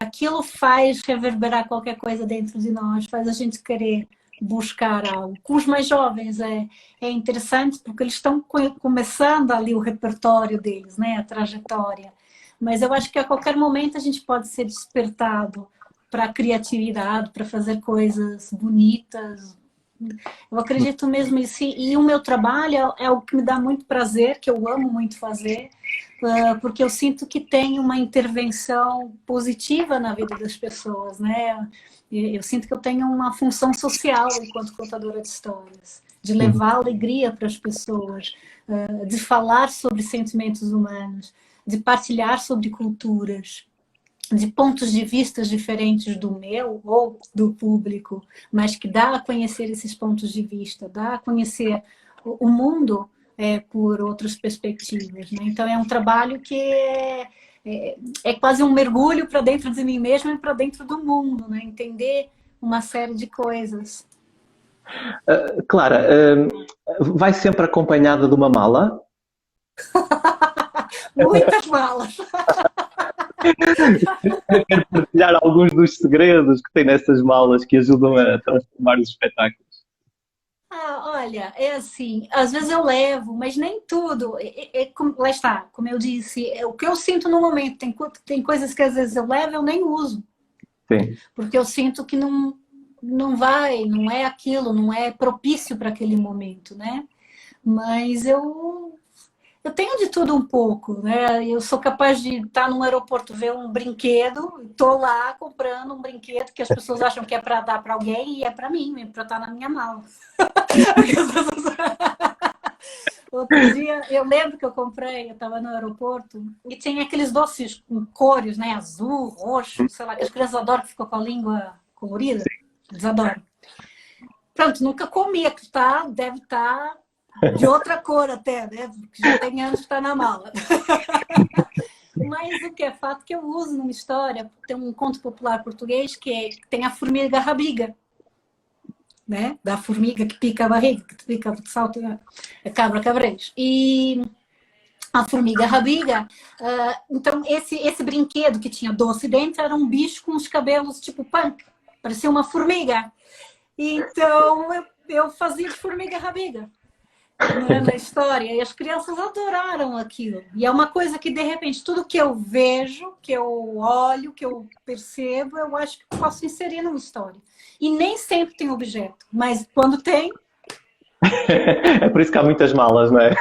aquilo faz reverberar qualquer coisa dentro de nós, faz a gente querer buscar algo. Com os mais jovens é interessante porque eles estão começando ali o repertório deles, né, a trajetória. Mas eu acho que a qualquer momento a gente pode ser despertado para a criatividade, para fazer coisas bonitas. Eu acredito mesmo nisso. E o meu trabalho é algo que me dá muito prazer, que eu amo muito fazer, porque eu sinto que tem uma intervenção positiva na vida das pessoas, né? Eu sinto que eu tenho uma função social enquanto contadora de histórias, de levar alegria para as pessoas, de falar sobre sentimentos humanos, de partilhar sobre culturas, de pontos de vista diferentes do meu ou do público, mas que dá a conhecer esses pontos de vista, dá a conhecer o mundo por outras perspectivas, né? Então é um trabalho que é quase um mergulho para dentro de mim mesma e para dentro do mundo, né? Entender uma série de coisas. Clara, vai sempre acompanhada de uma mala? Muitas malas. Quero partilhar alguns dos segredos que tem nessas malas que ajudam a transformar os espetáculos. Olha, é assim, às vezes eu levo, mas nem tudo. Lá está, como eu disse, o que eu sinto no momento. Tem coisas que às vezes eu levo e eu nem uso. Sim. Porque eu sinto que não é aquilo, não é propício para aquele momento, né? Mas eu tenho de tudo um pouco, né? Eu sou capaz de estar num aeroporto, ver um brinquedo, estou lá comprando um brinquedo que as pessoas acham que é para dar para alguém e é para mim, para estar na minha mala. Outro dia, eu lembro que eu estava no aeroporto e tinha aqueles doces com cores, né? Azul, roxo, sei lá, que as crianças adoram que ficam com a língua colorida. Eles adoram. Pronto, nunca comi, deve estar De outra cor até, né? Porque já tem anos que está na mala. Mas o que é fato que eu uso numa história, tem um conto popular português que tem a formiga rabiga, né? Da formiga que pica a barriga, que pica, que salta a cabra cabreiro. E a formiga rabiga, então esse brinquedo que tinha doce dentro era um bicho com os cabelos tipo punk, parecia uma formiga. Então eu fazia de formiga rabiga, né, na história, e as crianças adoraram aquilo. E é uma coisa que, de repente, tudo que eu vejo, que eu olho, que eu percebo, eu acho que posso inserir numa história. E nem sempre tem objeto, mas quando tem... É por isso que há muitas malas, não é?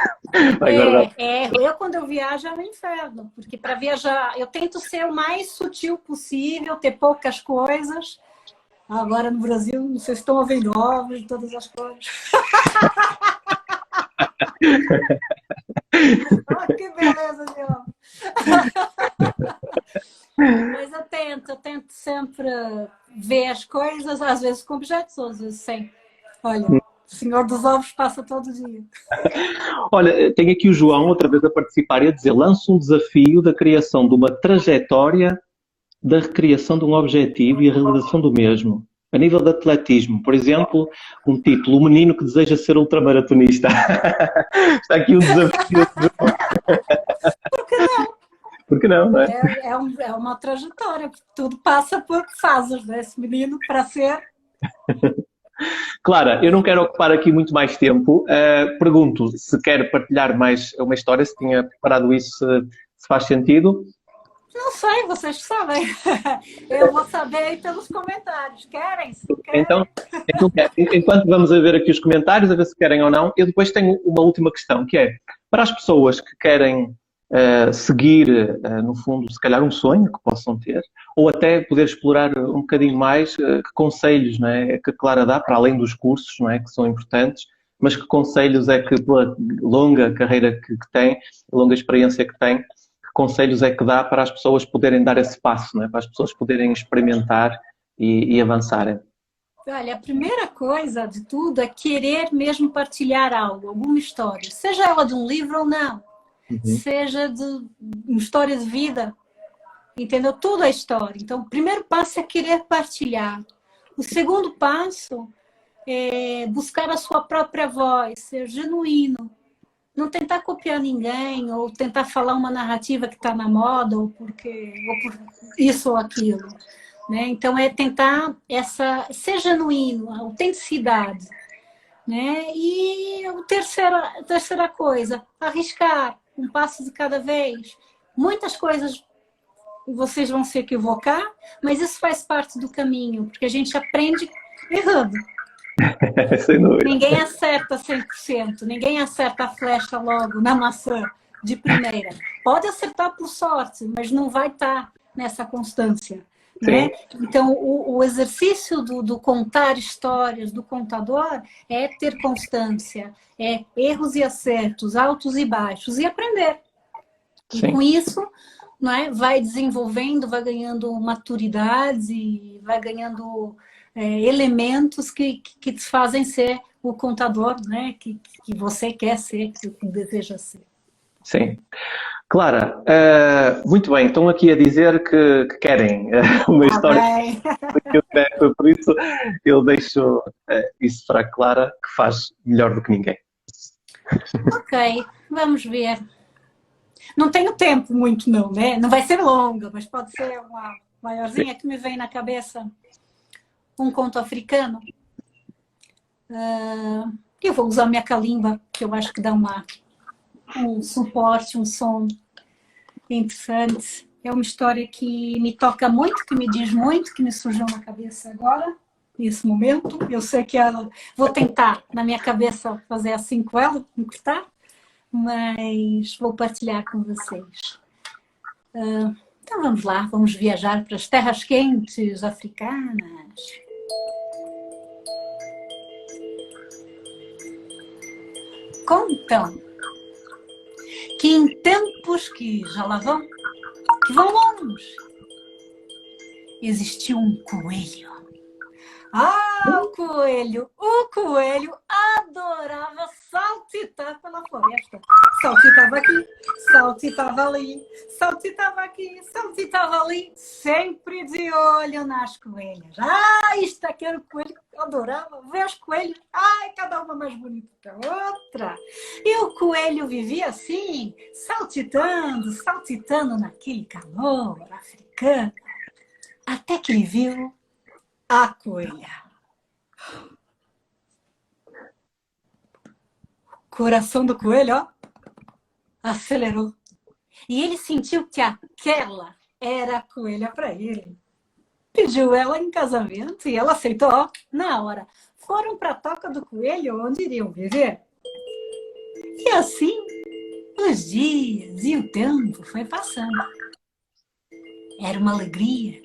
Vai guardar. Eu quando eu viajo é um inferno, porque para viajar eu tento ser o mais sutil possível, ter poucas coisas. Agora no Brasil, não sei se estão ouvindo ovos de todas as cores. Oh, que beleza de ovo! Mas eu tento sempre ver as coisas, às vezes com objetos, às vezes sem. Olha, o Senhor dos Ovos passa todo dia. Olha, tem aqui o João, outra vez a participar e a dizer: lança um desafio da criação de uma trajetória da recriação de um objetivo e a realização do mesmo. A nível de atletismo, por exemplo, um título: o menino que deseja ser ultramaratonista. Está aqui o desafio. Por que não? Por que não, não é? É uma trajetória, tudo passa por fases, né? Esse menino para ser... Clara, eu não quero ocupar aqui muito mais tempo. Pergunto se quer partilhar mais uma história, se tinha preparado isso, se faz sentido. Não sei, vocês sabem. Eu vou saber aí pelos comentários. Querem? Se não querem. Então, enquanto vamos a ver aqui os comentários, a ver se querem ou não, eu depois tenho uma última questão, que é, para as pessoas que querem seguir, no fundo, se calhar um sonho que possam ter, ou até poder explorar um bocadinho mais, que conselhos, não é, que a Clara dá, para além dos cursos, não é, que são importantes, mas que conselhos é que, pela longa carreira que tem, a longa experiência que tem, que conselhos é que dá para as pessoas poderem dar esse passo, não é, para as pessoas poderem experimentar e avançarem? Olha, a primeira coisa de tudo é querer mesmo partilhar algo, alguma história, seja ela de um livro ou não, seja de uma história de vida, entendeu? Tudo é história. Então, o primeiro passo é querer partilhar. O segundo passo é buscar a sua própria voz, ser genuíno. Não tentar copiar ninguém ou tentar falar uma narrativa que está na moda ou por isso ou aquilo. Né? Então, é tentar ser genuíno, a autenticidade. Né? E a terceira coisa, arriscar, um passo de cada vez. Muitas coisas vocês vão se equivocar, mas isso faz parte do caminho, porque a gente aprende errando. Sem dúvida. Ninguém acerta 100%, ninguém acerta a flecha logo na maçã de primeira. Pode acertar por sorte, mas não vai estar nessa constância. Né? Então, o exercício do contar histórias, do contador, é ter constância, é erros e acertos, altos e baixos, e aprender. Sim. E com isso, não é, vai desenvolvendo, vai ganhando maturidade, e vai ganhando elementos que te fazem ser o contador, né, que você quer ser, que deseja ser. Sim. Clara, muito bem, estão aqui a dizer que querem uma história. Por isso eu deixo isso para a Clara, que faz melhor do que ninguém. Ok, vamos ver. Não tenho tempo muito não, né? Não vai ser longa, mas pode ser uma maiorzinha. Que me vem na cabeça um conto africano. Eu vou usar minha calimba, que eu acho que dá um suporte, um som interessante. É uma história que me toca muito, que me diz muito, que me surgiu na cabeça agora, nesse momento. Eu sei que ela... Vou tentar, na minha cabeça, fazer assim com ela, encurtar, mas vou partilhar com vocês. Então vamos lá, vamos viajar para as terras quentes africanas. Contam que em tempos que já lá vão, que vão longe, existiu um coelho. O coelho adorava saltitar pela floresta. Saltitava aqui, saltitava ali, saltitava aqui, saltitava ali, sempre de olho nas coelhas. Isto aqui era o coelho que eu adorava, ver as coelhas. Cada uma mais bonita que a outra. E o coelho vivia assim, saltitando, saltitando naquele calor africano, até que ele viu a coelha. O coração do coelho, ó, acelerou. E ele sentiu que aquela era a coelha para ele. Pediu ela em casamento e ela aceitou, ó, na hora. Foram para a toca do coelho, onde iriam viver. E assim, os dias e o tempo foi passando. Era uma alegria.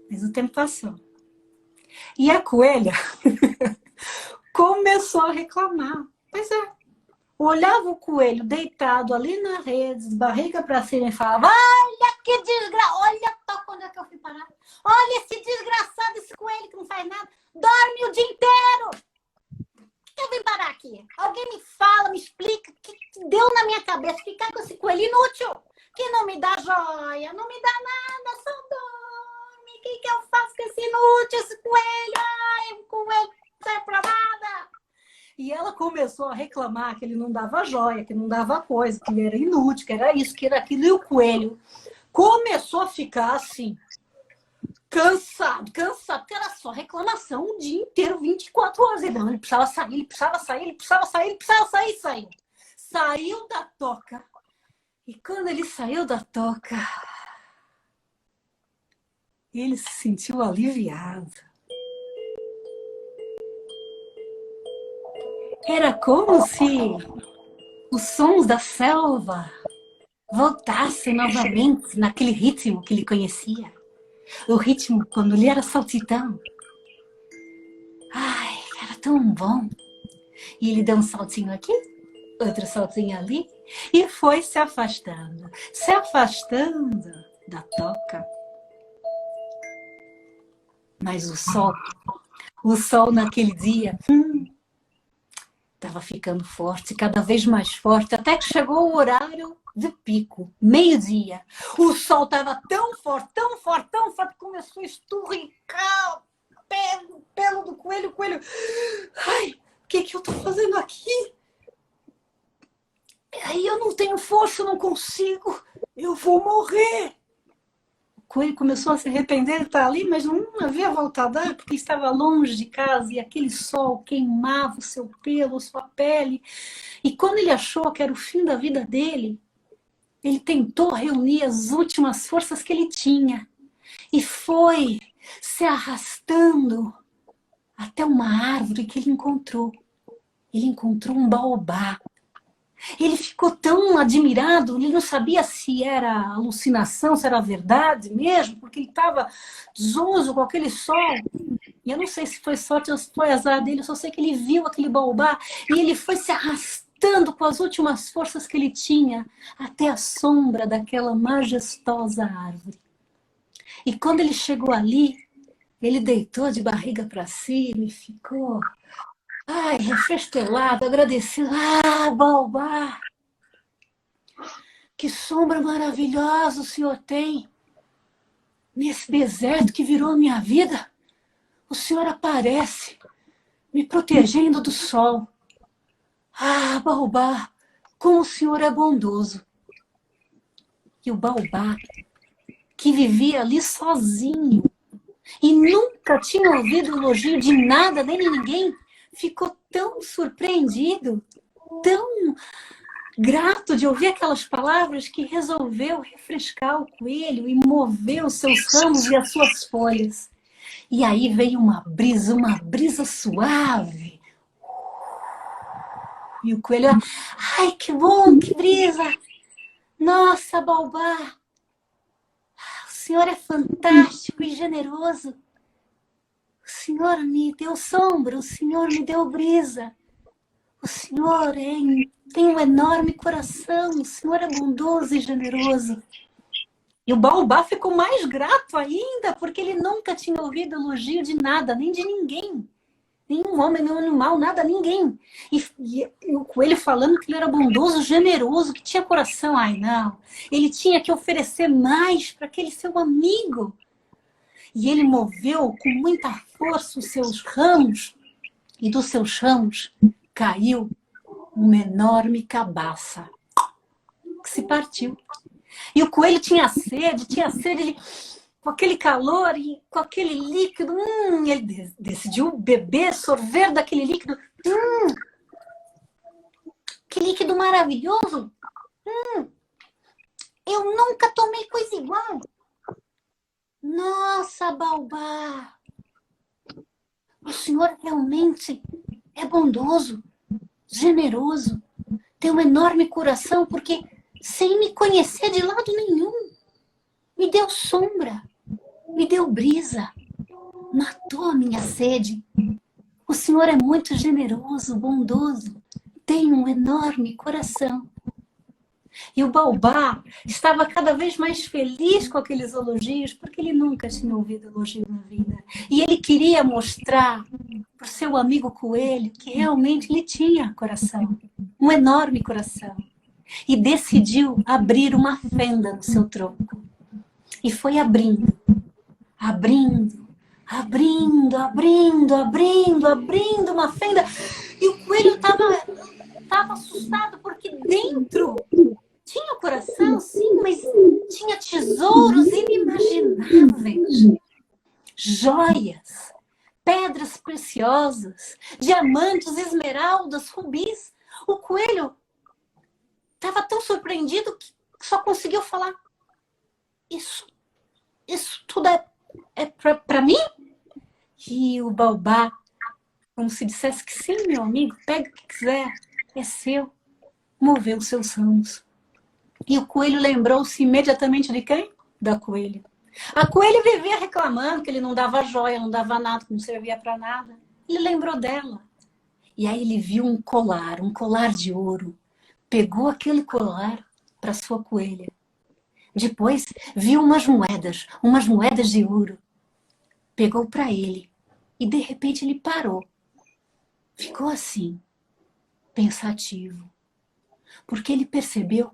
Mas o tempo passou. E a coelha começou a reclamar. Pois é. Olhava o coelho deitado ali na rede, barriga para cima e falava: olha que desgraça, olha onde é que eu fui parar. Olha esse desgraçado, esse coelho que não faz nada, dorme o dia inteiro. Por que eu vim parar aqui? Alguém me fala, me explica o que deu na minha cabeça ficar com esse coelho inútil, que não me dá joia, não me dá nada, só dorme. O que eu faço com esse inútil, esse coelho? O coelho não serve pra nada. E ela começou a reclamar que ele não dava joia, que não dava coisa, que ele era inútil, que era isso, que era aquilo. E o coelho começou a ficar assim, cansado, porque era só reclamação o dia inteiro, 24 horas. Ele precisava sair, saiu. Saiu da toca. E quando ele saiu da toca, ele se sentiu aliviado. Era como se os sons da selva voltassem novamente naquele ritmo que ele conhecia. O ritmo quando ele era saltitão. Era tão bom. E ele deu um saltinho aqui, outro saltinho ali, e foi se afastando da toca. Mas o sol naquele dia estava ficando forte, cada vez mais forte, até que chegou o horário de pico, meio-dia. O sol estava tão forte, que começou a esturricar o pelo do coelho. O coelho, o que eu estou fazendo aqui? Aí eu não tenho força, eu não consigo, eu vou morrer. O coelho começou a se arrepender de estar ali, mas não havia volta a dar, porque estava longe de casa e aquele sol queimava o seu pelo, sua pele. E quando ele achou que era o fim da vida dele, ele tentou reunir as últimas forças que ele tinha e foi se arrastando até uma árvore que ele encontrou. Ele encontrou um baobá. Ele ficou tão admirado, ele não sabia se era alucinação, se era verdade mesmo, porque ele estava zonzo com aquele sol. E eu não sei se foi sorte ou se foi azar dele, eu só sei que ele viu aquele baobá e ele foi se arrastando com as últimas forças que ele tinha até a sombra daquela majestosa árvore. E quando ele chegou ali, ele deitou de barriga para cima e ficou refestelado, agradecido. Baobá, que sombra maravilhosa o senhor tem. Nesse deserto que virou a minha vida, o senhor aparece, me protegendo do sol. Baobá, como o senhor é bondoso. E o baobá, que vivia ali sozinho e nunca tinha ouvido elogio de nada, nem de ninguém, ficou tão surpreendido, tão grato de ouvir aquelas palavras que resolveu refrescar o coelho e mover os seus ramos e as suas folhas. E aí veio uma brisa suave. E o coelho, que bom, que brisa! Nossa, baobá, o senhor é fantástico e generoso. O senhor me deu sombra, o senhor me deu brisa. O senhor tem um enorme coração, o senhor é bondoso e generoso. E o baobá ficou mais grato ainda, porque ele nunca tinha ouvido elogio de nada, nem de ninguém Nenhum homem, nenhum animal, nada, ninguém. E o coelho falando que ele era bondoso, generoso, que tinha coração. Ai, não. Ele tinha que oferecer mais para aquele seu amigo. E ele moveu com muita força os seus ramos. E dos seus ramos caiu uma enorme cabaça que se partiu. E o coelho tinha sede, ele, com aquele calor e com aquele líquido, ele decidiu beber, sorver daquele líquido. Que líquido maravilhoso! Eu nunca tomei coisa igual. Nossa, Baobá! O senhor realmente é bondoso, generoso, tem um enorme coração, porque sem me conhecer de lado nenhum, me deu sombra, me deu brisa, matou a minha sede. O senhor é muito generoso, bondoso, tem um enorme coração. E o Baobá estava cada vez mais feliz com aqueles elogios, porque ele nunca tinha ouvido elogio na vida. E ele queria mostrar para o seu amigo coelho que realmente ele tinha coração, um enorme coração. E decidiu abrir uma fenda no seu tronco. E foi abrindo, abrindo, abrindo, abrindo, abrindo, abrindo uma fenda. E o coelho estava assustado, porque dentro tinha coração, sim, mas tinha tesouros inimagináveis. Joias, pedras preciosas, diamantes, esmeraldas, rubis. O coelho estava tão surpreendido que só conseguiu falar: Isso tudo é para mim? E o Baobá, como se dissesse que sim, meu amigo, pega o que quiser, é seu. Moveu seus ramos. E o coelho lembrou-se imediatamente de quem? Da coelha. A coelha vivia reclamando que ele não dava joia, não dava nada, que não servia para nada. Ele lembrou dela. E aí ele viu um colar de ouro. Pegou aquele colar para sua coelha. Depois viu umas moedas de ouro. Pegou para ele. E de repente ele parou. Ficou assim, pensativo. Porque ele percebeu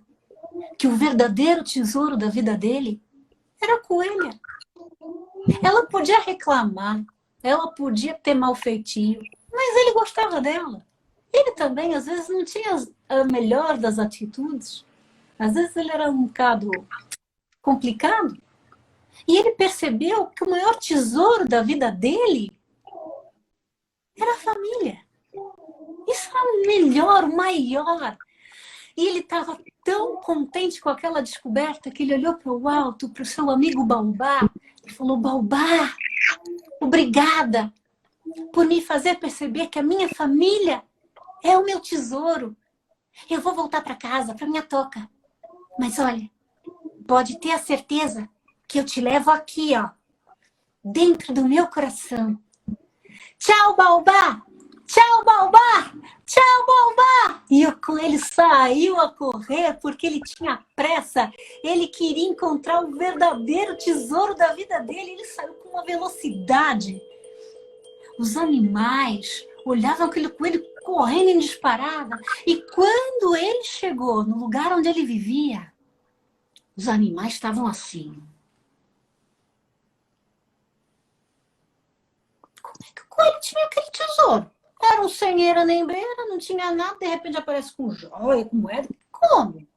que o verdadeiro tesouro da vida dele era a coelha. Ela podia reclamar, ela podia ter mau feitio, mas ele gostava dela. Ele também, às vezes, não tinha a melhor das atitudes. Às vezes ele era um bocado complicado. E ele percebeu que o maior tesouro da vida dele era a família. Isso era o melhor, o maior. E ele estava tão contente com aquela descoberta que ele olhou para o alto, para o seu amigo Baobá, e falou: Baobá, obrigada por me fazer perceber que a minha família é o meu tesouro. Eu vou voltar para casa, para minha toca. Mas olha, pode ter a certeza que eu te levo aqui, ó, dentro do meu coração. Tchau, Baobá! Tchau, Baobá! Tchau, Baobá! E o coelho saiu a correr porque ele tinha pressa. Ele queria encontrar o verdadeiro tesouro da vida dele. Ele saiu com uma velocidade. Os animais olhavam aquele coelho correndo em disparada. E quando ele chegou no lugar onde ele vivia, os animais estavam assim. Como é que o coelho tinha aquele tesouro? Era um sem eira nem beira, não tinha nada, de repente aparece com joia, com moeda. Como?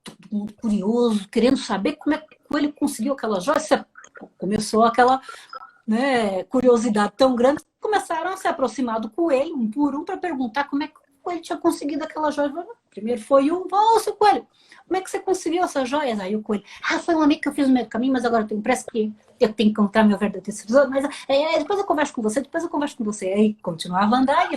Todo mundo curioso, querendo saber como é que o coelho conseguiu aquela joia. Começou aquela, né, curiosidade tão grande, começaram a se aproximar do coelho, um por um, para perguntar como é que o coelho tinha conseguido aquela joia. Primeiro foi um: ô, seu coelho, como é que você conseguiu essas joias? Aí o coelho: foi um amigo que eu fiz no meio do caminho, mas agora eu tenho pressa que eu tenho que encontrar meu verdadeiro tesouro, mas depois eu converso com você, Aí continuava a andar e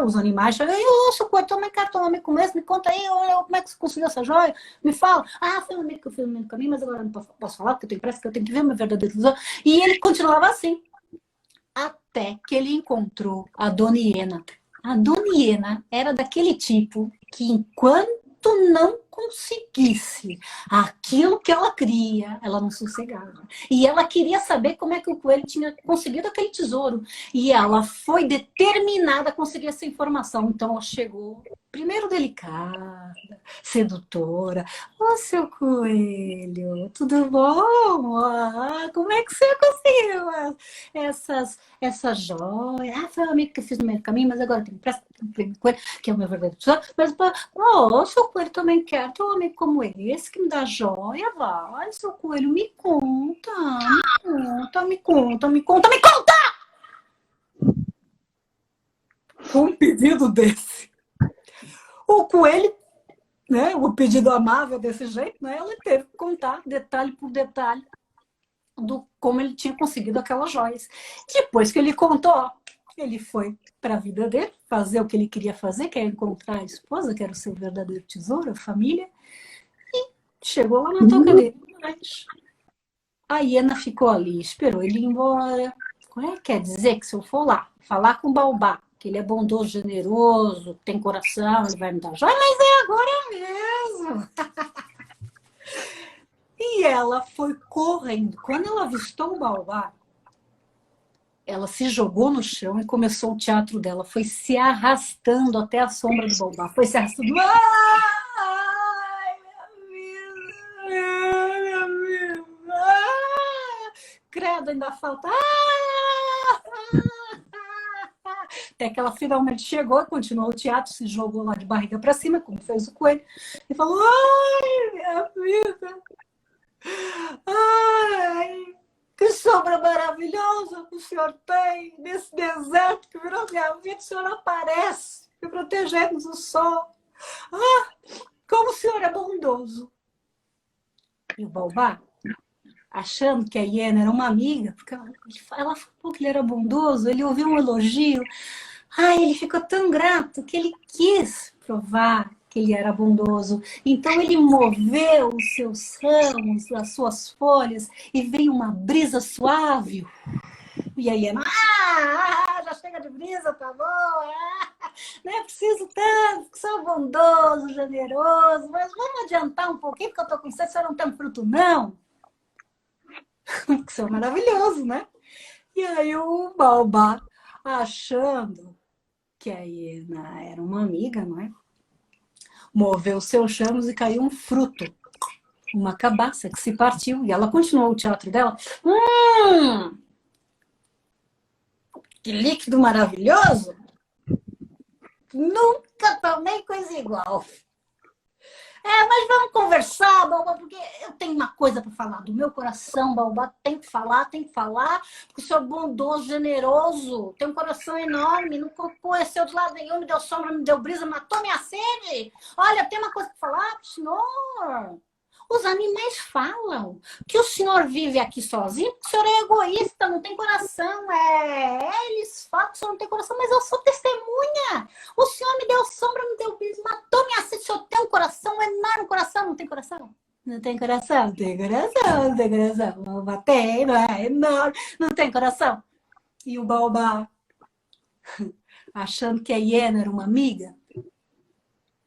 os animais: ô, seu coelho, também quero tomar amigo com esse, me conta aí, como é que você conseguiu essa joia? Me fala. Foi um amigo que eu fiz no meio do caminho, mas agora eu não posso falar, porque eu tenho pressa, que eu tenho que ver meu verdadeiro tesouro. E ele continuava assim, até que ele encontrou a Dona Hiena. A Dona Hiena era daquele tipo que, enquanto não conseguisse aquilo que ela queria, ela não sossegava. E ela queria saber como é que o coelho tinha conseguido aquele tesouro. E ela foi determinada a conseguir essa informação. Então ela chegou, primeiro delicada, sedutora. Ô, seu coelho, tudo bom? Ah, como é que você conseguiu essas joias? Ah, foi um amigo que eu fiz no meio do caminho, mas agora tem pressa, tem coelho, que é o meu verdadeiro tesouro. Mas, ô, seu coelho também quer ter um amigo como esse, que me dá joia, vai. Seu coelho, me conta, me conta, me conta, me conta! Com um pedido desse. O coelho, né, o pedido amável desse jeito, né, ela teve que contar detalhe por detalhe do como ele tinha conseguido aquelas joias. Depois que ele contou, ele foi para a vida dele, fazer o que ele queria fazer, que é encontrar a esposa, que era o seu verdadeiro tesouro, a família, e chegou lá na toca dele. Mas a hiena ficou ali, esperou ele ir embora. Quer dizer que se eu for lá falar com o baobá, que ele é bondoso, generoso, tem coração, ele vai me dar joia, mas é agora mesmo. E ela foi correndo. Quando ela avistou o baobá, ela se jogou no chão e começou o teatro dela. Foi se arrastando até a sombra do baobá. Foi se arrastando. Ai, minha vida. Credo, ainda falta. Até que ela finalmente chegou, continuou o teatro, se jogou lá de barriga para cima, como fez o coelho, e falou: ai, minha vida. Ai, que sombra maravilhosa que o senhor tem nesse deserto que virou minha vida. O senhor aparece me protegendo do sol. Ah, como o senhor é bondoso. E o baobá, achando que a hiena era uma amiga, porque ela falou que ele era bondoso, ele ouviu um elogio. Ai, ele ficou tão grato que ele quis provar que ele era bondoso. Então ele moveu os seus ramos, as suas folhas, e veio uma brisa suave. E a hiena, já chega de brisa, tá bom? Não é preciso tanto, porque sou bondoso, generoso, mas vamos adiantar um pouquinho, porque eu tô com sede, você não tem fruto, não? Que são maravilhoso, né? E aí o baobá, achando que a hiena era uma amiga, não é? Moveu seus chamos e caiu um fruto. Uma cabaça que se partiu. E ela continuou o teatro dela. Que líquido maravilhoso! Nunca tomei coisa igual. Mas vamos conversar, baobá, porque eu tenho uma coisa para falar do meu coração, baobá, tem que falar, porque o senhor é bondoso, generoso, tem um coração enorme, não conheceu de lado nenhum, me deu sombra, me deu brisa, matou minha sede. Olha, tem uma coisa para falar pro senhor. Os animais falam que o senhor vive aqui sozinho porque o senhor é egoísta, não tem coração. Eles falam que o senhor não tem coração, mas eu sou testemunha. O senhor me deu sombra, me deu brisa, matou minha sede. O senhor tem um coração, um enorme coração, não tem coração? Não tem coração, tem coração, não tem coração. O baobá tem, não é enorme, não tem coração. E o baobá, achando que a hiena era uma amiga,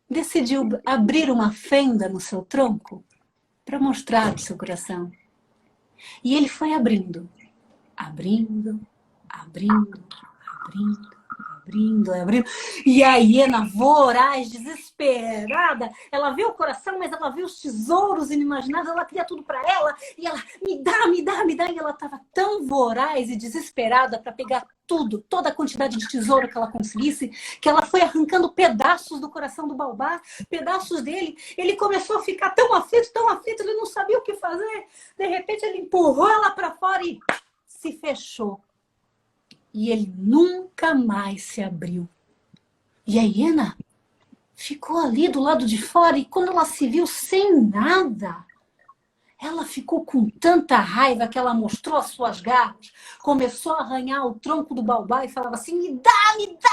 decidiu abrir uma fenda no seu tronco para mostrar o seu coração. E ele foi abrindo. Abrindo. E a hiena, voraz, desesperada, ela viu o coração, mas ela viu os tesouros inimagináveis, ela queria tudo para ela, e ela, me dá, e ela estava tão voraz e desesperada para pegar tudo, toda a quantidade de tesouro que ela conseguisse, que ela foi arrancando pedaços do coração do baobá, pedaços dele. Ele começou a ficar tão aflito, ele não sabia o que fazer. De repente ele empurrou ela para fora e se fechou. E ele nunca mais se abriu. E a hiena ficou ali do lado de fora, e quando ela se viu sem nada, ela ficou com tanta raiva que ela mostrou as suas garras, começou a arranhar o tronco do baobá e falava assim: me dá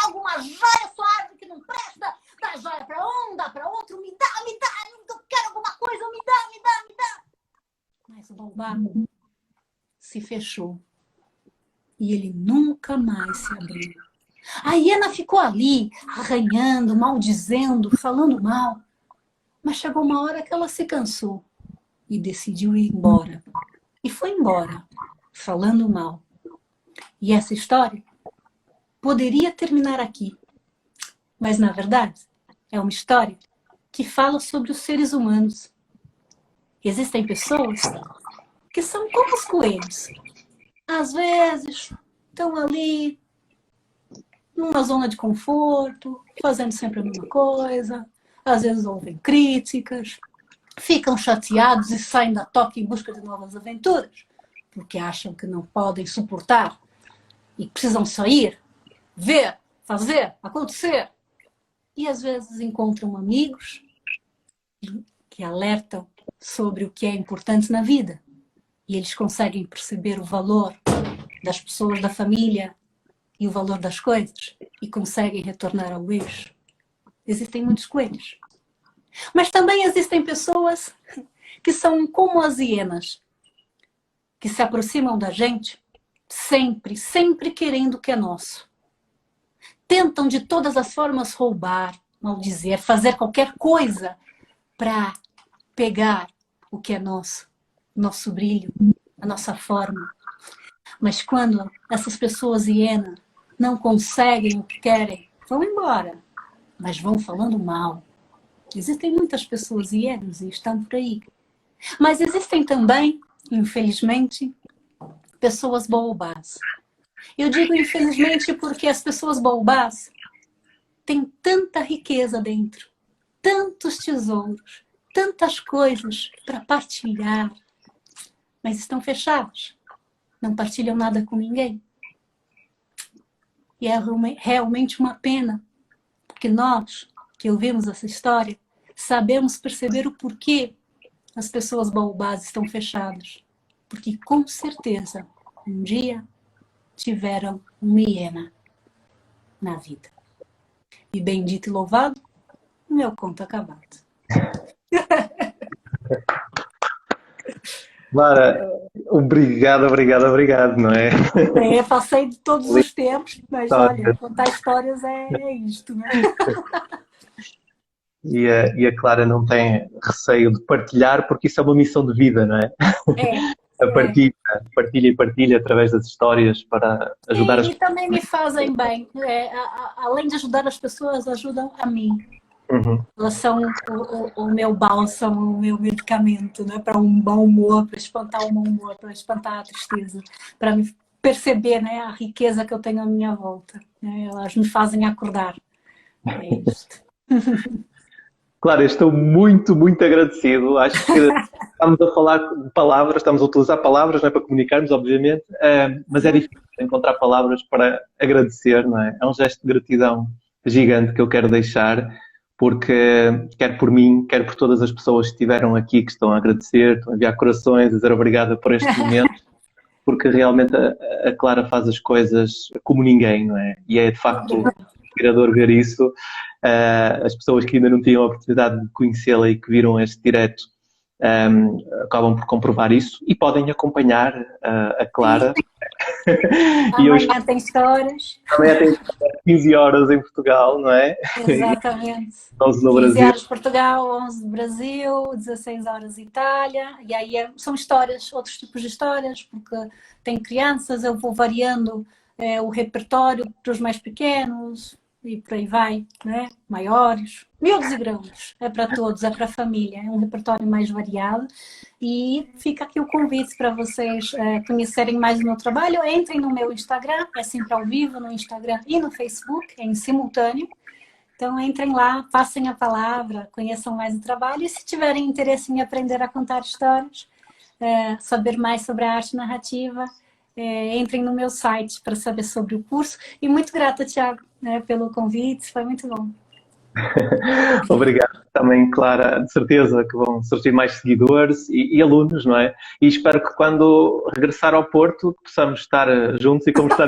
alguma joia, sua árvore que não presta, dá joia para um, dá para outro, me dá, eu quero alguma coisa, me dá. Mas o baobá se fechou. E ele nunca mais se abriu. A hiena ficou ali, arranhando, maldizendo, falando mal. Mas chegou uma hora que ela se cansou e decidiu ir embora. E foi embora, falando mal. E essa história poderia terminar aqui, mas na verdade é uma história que fala sobre os seres humanos. Existem pessoas que são como os coelhos. Às vezes estão ali numa zona de conforto, fazendo sempre a mesma coisa, às vezes ouvem críticas, ficam chateados e saem da toca em busca de novas aventuras, porque acham que não podem suportar e precisam sair, ver, fazer, acontecer. E às vezes encontram amigos que alertam sobre o que é importante na vida. E eles conseguem perceber o valor das pessoas da família e o valor das coisas e conseguem retornar ao eixo. Existem muitos coelhos. Mas também existem pessoas que são como as hienas, que se aproximam da gente sempre, sempre querendo o que é nosso. Tentam de todas as formas roubar, maldizer, fazer qualquer coisa para pegar o que é nosso, nosso brilho, a nossa forma. Mas quando essas pessoas hienas não conseguem o que querem, vão embora, mas vão falando mal. Existem muitas pessoas hienas e estão por aí. Mas existem também, infelizmente, pessoas baobás. Eu digo infelizmente porque as pessoas baobás têm tanta riqueza dentro, tantos tesouros, tantas coisas para partilhar, mas estão fechados, não partilham nada com ninguém. E é realmente uma pena, porque nós, que ouvimos essa história, sabemos perceber o porquê as pessoas baobás estão fechadas. Porque, com certeza, um dia tiveram uma hiena na vida. E bendito e louvado, meu conto acabado. Clara, obrigado, não é? Passei de todos os tempos, mas olha, contar histórias é isto, né? E a Clara não tem receio de partilhar, porque isso é uma missão de vida, não é? A partilha através das histórias para ajudar as pessoas. E também me fazem bem. Além de ajudar as pessoas, ajudam a mim. Uhum. Elas são o meu bálsamo, o meu medicamento, né? Para um bom humor, para espantar o mau humor, para espantar a tristeza, para me perceber, né, a riqueza que eu tenho à minha volta. Né? Elas me fazem acordar. É isto. Claro, eu estou muito, muito agradecido. Acho que estamos a falar de palavras, estamos a utilizar palavras, não é, para comunicarmos, obviamente, mas é difícil encontrar palavras para agradecer, não é? É um gesto de gratidão gigante que eu quero deixar, porque quer por mim, quer por todas as pessoas que estiveram aqui, que estão a agradecer, estão a enviar corações, a dizer obrigada por este momento, porque realmente a Clara faz as coisas como ninguém, não é? E é de facto inspirador ver isso. As pessoas que ainda não tinham a oportunidade de conhecê-la e que viram este direto acabam por comprovar isso e podem acompanhar a Clara. Amanhã tem histórias. Amanhã tem 15 horas em Portugal, não é? Exatamente. 11 no 15 Brasil. horas Portugal, 11 Brasil, 16 horas Itália. E aí são histórias, outros tipos de histórias, porque tem crianças, eu vou variando o repertório para os mais pequenos e por aí vai, né? Maiores, miúdos e grandes. É para todos, é para a família. É um repertório mais variado. E fica aqui o convite para vocês conhecerem mais o meu trabalho. Entrem no meu Instagram, é sempre ao vivo no Instagram e no Facebook, é em simultâneo. Então entrem lá, passem a palavra, conheçam mais o trabalho. E se tiverem interesse em aprender a contar histórias, saber mais sobre a arte narrativa, entrem no meu site para saber sobre o curso. E muito grata, Thiago, pelo convite, foi muito bom. Obrigado também, Clara. De certeza que vão surgir mais seguidores e alunos, não é? E espero que quando regressar ao Porto possamos estar juntos e conversar.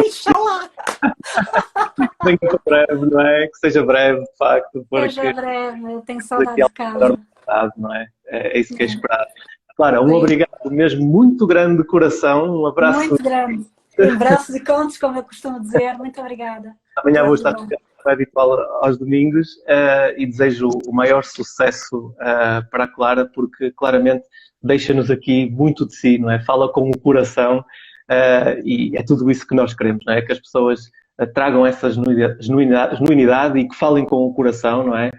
Bem que breve, não é? Que seja breve, de facto. Porque seja breve, eu tenho saudade de casa. Não é? É isso que é esperado. Clara, um obrigado mesmo muito grande de coração. Um abraço. Muito grande. Um abraço de contos, como eu costumo dizer. Muito obrigada. Amanhã vou estar habitual aos domingos, e desejo o maior sucesso para a Clara, porque claramente deixa-nos aqui muito de si, não é? Fala com o coração, e é tudo isso que nós queremos, não é? Que as pessoas tragam essa genuinidade e que falem com o coração, não é?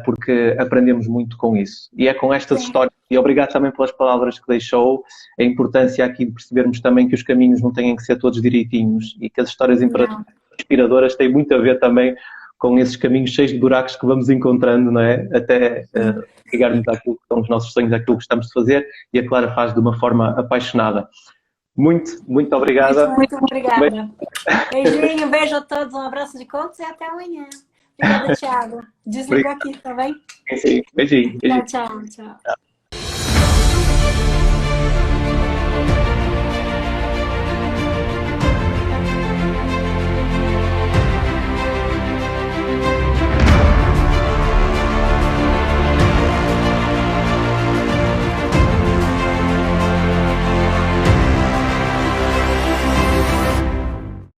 Porque aprendemos muito com isso. E é com estas histórias, e obrigado também pelas palavras que deixou, a importância aqui de percebermos também que os caminhos não têm que ser todos direitinhos e que as histórias inspiradoras têm muito a ver também com esses caminhos cheios de buracos que vamos encontrando, não é? Até ligarmos àquilo que são os nossos sonhos, àquilo que gostamos de fazer, e a Clara faz de uma forma apaixonada. Muito, muito obrigada. Muito obrigada. Beijinho, beijo a todos, um abraço de contos e até amanhã. Obrigada, Thiago. Desliga aqui, tá bem? Sim, beijinho. Tchau.